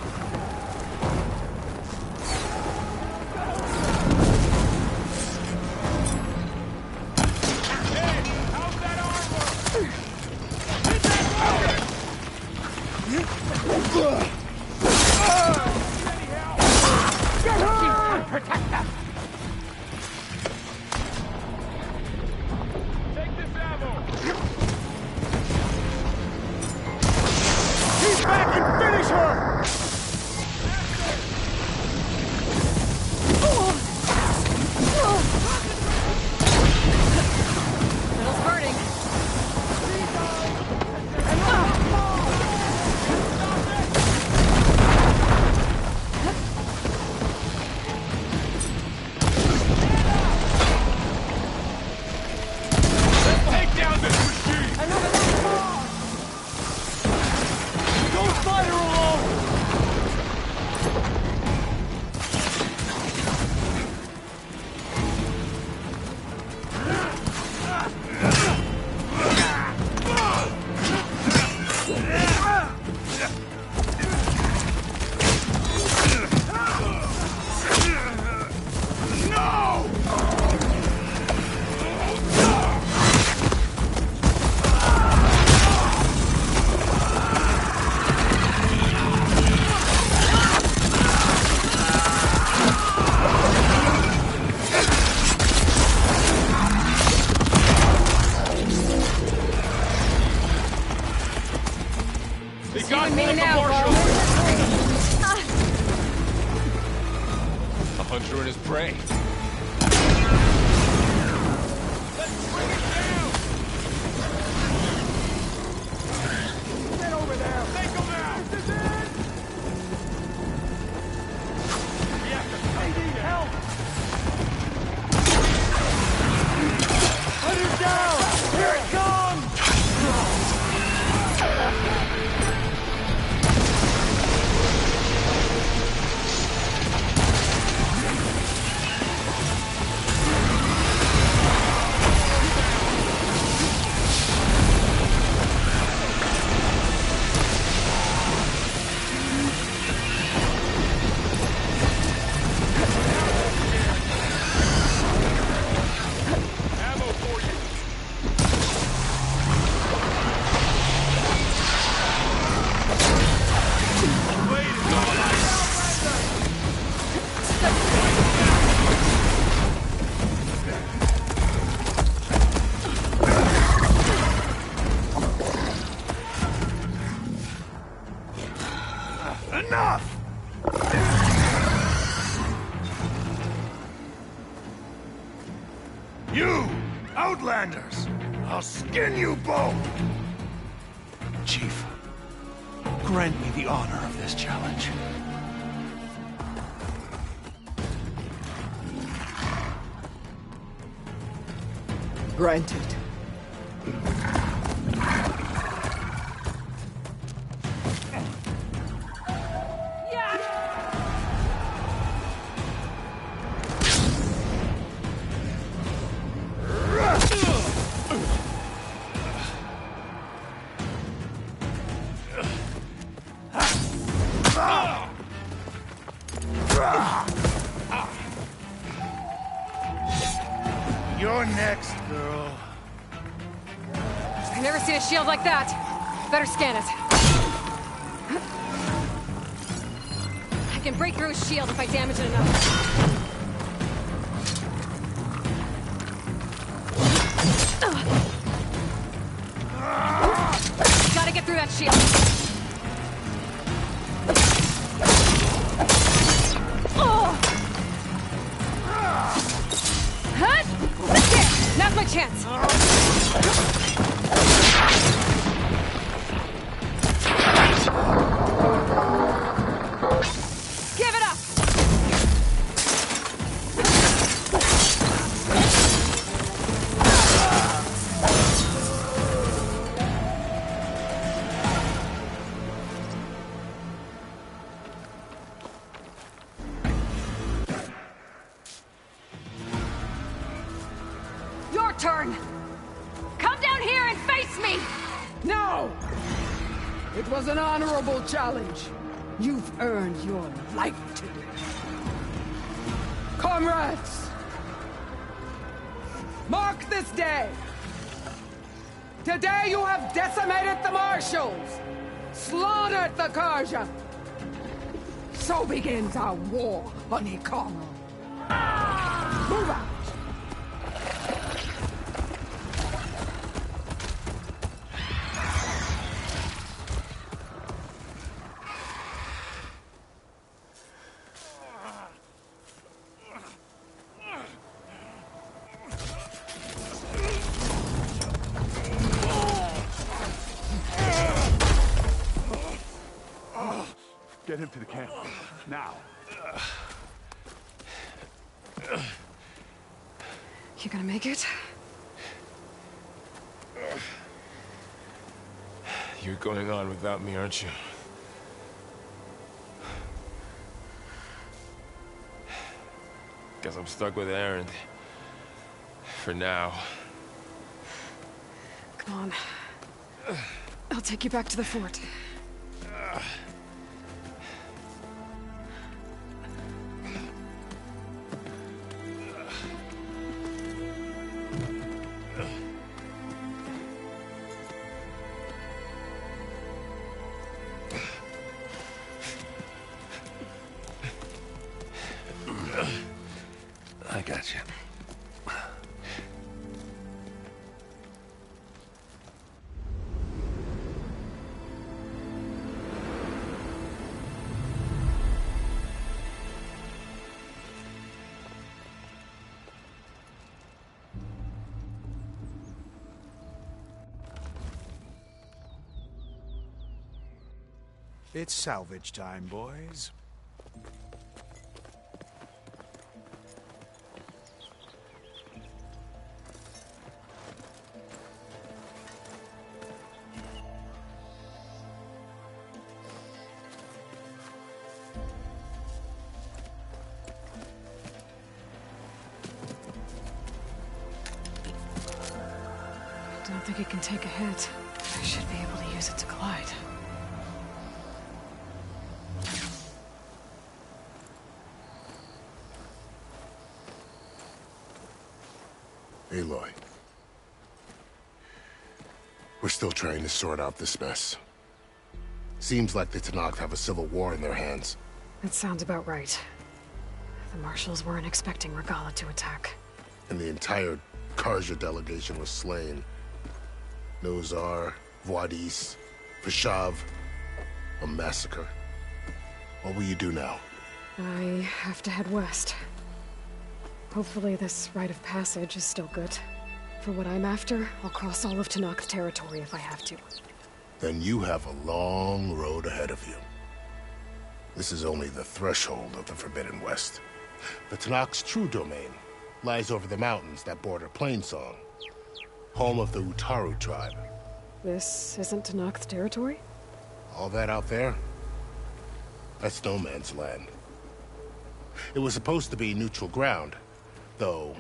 Protect them! Take this ammo! He's back and finish her! Middle's burning. Take down this machine! Don't fight her alone! They got me one of the now, marshals! Ah. A hunter and his prey. Get over there! Take him out! This is it! I need help! Let her down! Here it comes! Ammo for you! Blade is all right! Enough! You, Outlanders! I'll skin you both! Chief, grant me the honor of this challenge. Granted. You're next, girl. I've never seen a shield like that. Better scan it. I can break through his shield if I damage it enough. Gotta get through that shield. There! Now's my chance! Give it up! Your turn! Come down here and face me! No! It was an honorable challenge. You've earned your life today. Comrades! Mark this day! Today you have decimated the Marshals! Slaughtered the Karja! So begins our war on Ikaro. Move out! Get him to the camp. Now. You gonna make it? You're going on without me, aren't you? Guess I'm stuck with Aaron. For now. Come on. I'll take you back to the fort. I got you. It's salvage time, boys. I don't think it can take a hit. I should be able to use it to glide. Aloy. We're still trying to sort out this mess. Seems like the Tenakth have a civil war in their hands. That sounds about right. The Marshals weren't expecting Regala to attack. And the entire Karja delegation was slain. Nozar, Voidis, Peshav. A massacre. What will you do now? I have to head west. Hopefully this rite of passage is still good. For what I'm after, I'll cross all of Tenakth territory if I have to. Then you have a long road ahead of you. This is only the threshold of the Forbidden West. The Tenakth's true domain lies over the mountains that border Plainsong, home of the Utaru tribe. This isn't Tenakth territory? All that out there? That's no man's land. It was supposed to be neutral ground, though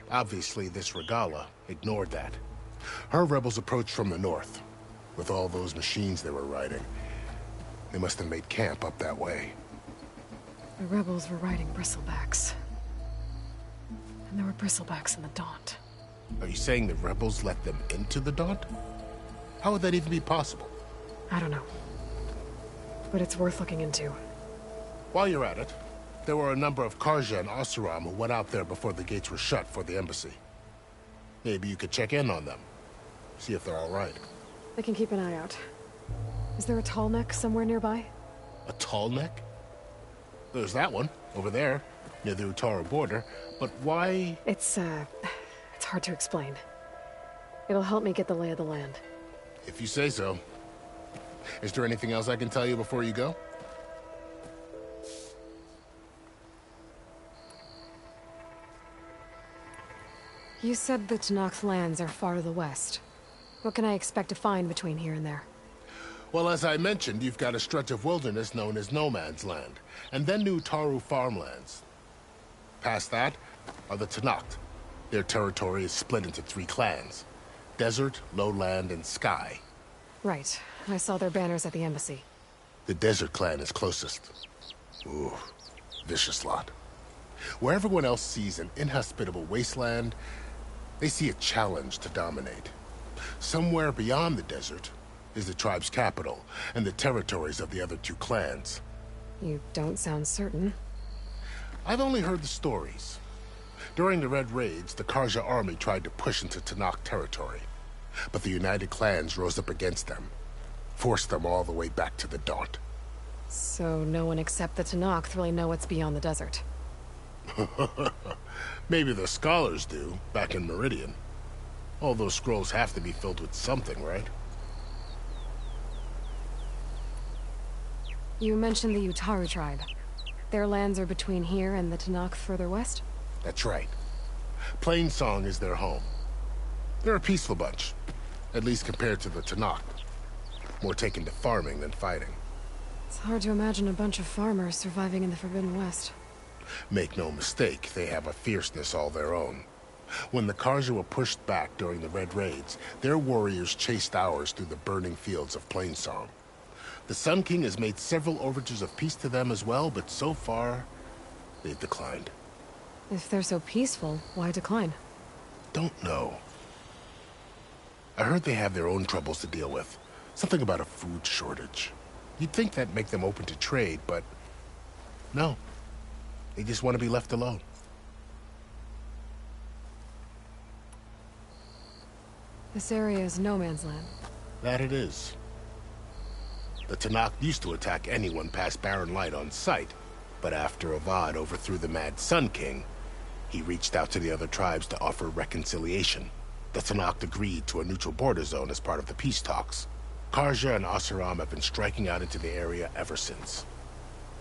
obviously this Regala ignored that. Her rebels approached from the north, with all those machines they were riding. They must have made camp up that way. The rebels were riding bristlebacks. And there were bristlebacks in the Daunt. Are you saying the rebels let them into the Daunt? How would that even be possible? I don't know. But it's worth looking into. While you're at it, there were a number of Karja and Oseram who went out there before the gates were shut for the embassy. Maybe you could check in on them. See if they're all right. I can keep an eye out. Is there a tall neck somewhere nearby? A tall neck? There's that one, over there, near the Utaru border. But why? It's hard to explain. It'll help me get the lay of the land. If you say so. Is there anything else I can tell you before you go? You said the Tenakth lands are far to the west. What can I expect to find between here and there? Well, as I mentioned, you've got a stretch of wilderness known as No Man's Land, and then the Utaru farmlands. Past that are the Tenakth. Their territory is split into 3 clans: Desert, Lowland, and Sky. Right. I saw their banners at the embassy. The Desert clan is closest. Ooh, vicious lot. Where everyone else sees an inhospitable wasteland, they see a challenge to dominate. Somewhere beyond the desert is the tribe's capital and the territories of the other 2 clans. You don't sound certain. I've only heard the stories. During the Red Raids, the Karja army tried to push into Tenakth territory, but the united clans rose up against them, forced them all the way back to the Daunt. So no one except the Tenakth really know what's beyond the desert. Maybe the scholars do, back in Meridian. All those scrolls have to be filled with something, right? You mentioned the Utaru tribe. Their lands are between here and the Tenakth further west? That's right. Plainsong is their home. They're a peaceful bunch, at least compared to the Tenakth. More taken to farming than fighting. It's hard to imagine a bunch of farmers surviving in the Forbidden West. Make no mistake, they have a fierceness all their own. When the Karja were pushed back during the Red Raids, their warriors chased ours through the burning fields of Plainsong. The Sun King has made several overtures of peace to them as well, but so far, they've declined. If they're so peaceful, why decline? Don't know. I heard they have their own troubles to deal with. Something about a food shortage. You'd think that'd make them open to trade, but no. They just want to be left alone. This area is no man's land. That it is. The Tenakth used to attack anyone past Barren Light on sight, but after Avad overthrew the Mad Sun King, he reached out to the other tribes to offer reconciliation. The Tenakth agreed to a neutral border zone as part of the peace talks. Karja and Oseram have been striking out into the area ever since.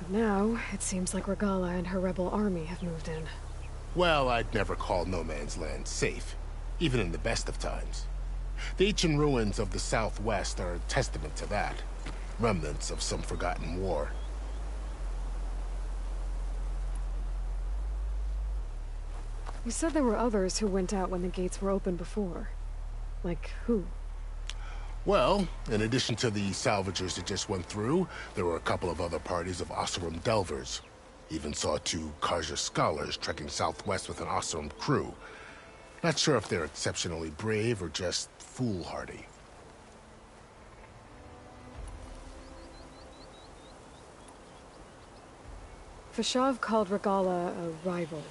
But now, it seems like Regala and her rebel army have moved in. Well, I'd never call No Man's Land safe, even in the best of times. The ancient ruins of the Southwest are a testament to that. Remnants of some forgotten war. You said there were others who went out when the gates were open before. Like who? Well, in addition to the salvagers that just went through, there were a couple of other parties of Oseram delvers. Even saw 2 Karja scholars trekking southwest with an Oseram crew. Not sure if they're exceptionally brave or just foolhardy. Fashav called Regala a rival.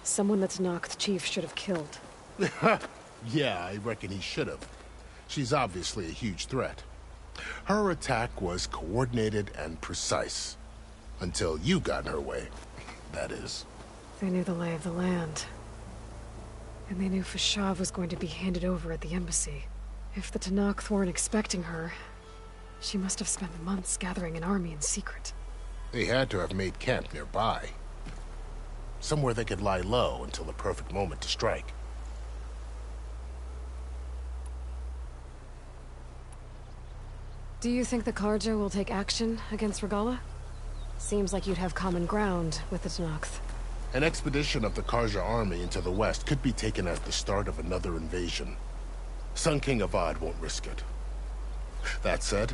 Someone the Tenakth chief should have killed. Yeah, I reckon he should have. She's obviously a huge threat. Her attack was coordinated and precise. Until you got in her way, that is. They knew the lay of the land. And they knew Fashav was going to be handed over at the embassy. If the Tenakth weren't expecting her, she must have spent months gathering an army in secret. They had to have made camp nearby. Somewhere they could lie low until the perfect moment to strike. Do you think the Karja will take action against Regala? Seems like you'd have common ground with the Tenakth. An expedition of the Karja army into the west could be taken as the start of another invasion. Sun King Avad won't risk it. That said,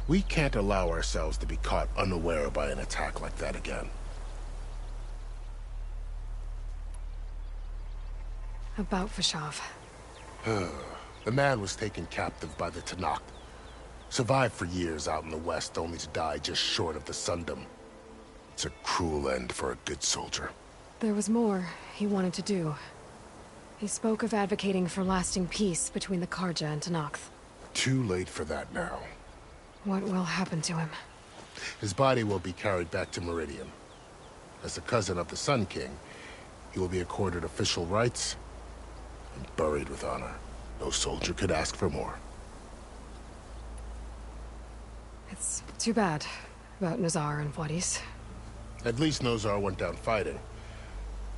We can't allow ourselves to be caught unaware by an attack like that again. About Vashov. The man was taken captive by the Tanakh. Survived for years out in the West, only to die just short of the Sundom. It's a cruel end for a good soldier. There was more he wanted to do. He spoke of advocating for lasting peace between the Karja and Tanakh. Too late for that now. What will happen to him? His body will be carried back to Meridian. As a cousin of the Sun King, he will be accorded official rights and buried with honor. No soldier could ask for more. It's too bad about Nazar and Wadis. At least Nozar went down fighting.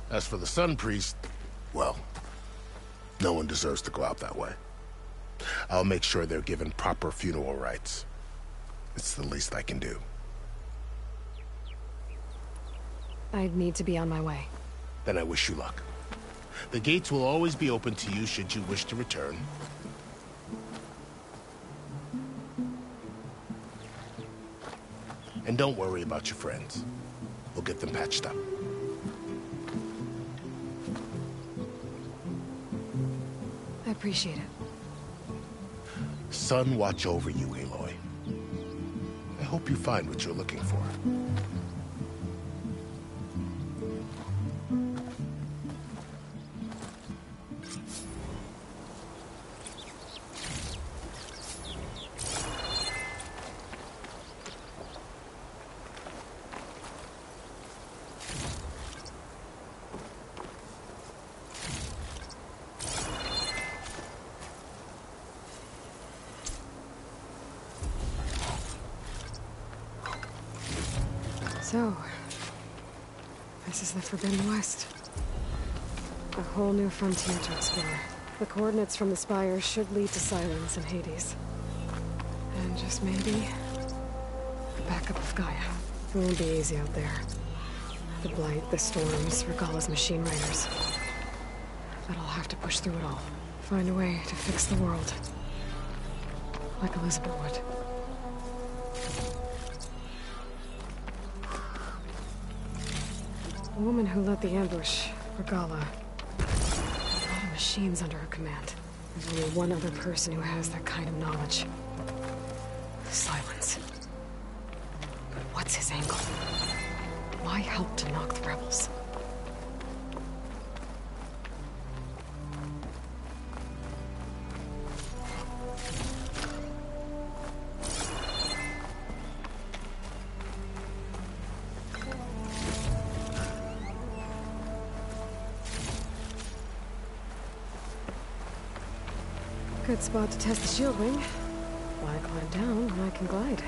As for the Sun Priest, well, no one deserves to go out that way. I'll make sure they're given proper funeral rites. It's the least I can do. I'd need to be on my way. Then I wish you luck. The gates will always be open to you should you wish to return. And don't worry about your friends. We'll get them patched up. I appreciate it. Sun watch over you, Aloy. I hope you find what you're looking for. So, this is the Forbidden West. A whole new frontier to explore. The coordinates from the spire should lead to Silence and Hades. And just maybe, a backup of Gaia. It won't be easy out there. The Blight, the Storms, Regalla's machine riders. But I'll have to push through it all. Find a way to fix the world. Like Elizabeth would. The woman who led the ambush, Regalla, had a lot of machines under her command. There's only one other person who has that kind of knowledge. Silence. But what's his angle? Why help to knock the rebels? Good spot to test the shield wing. Why climb down when I can glide?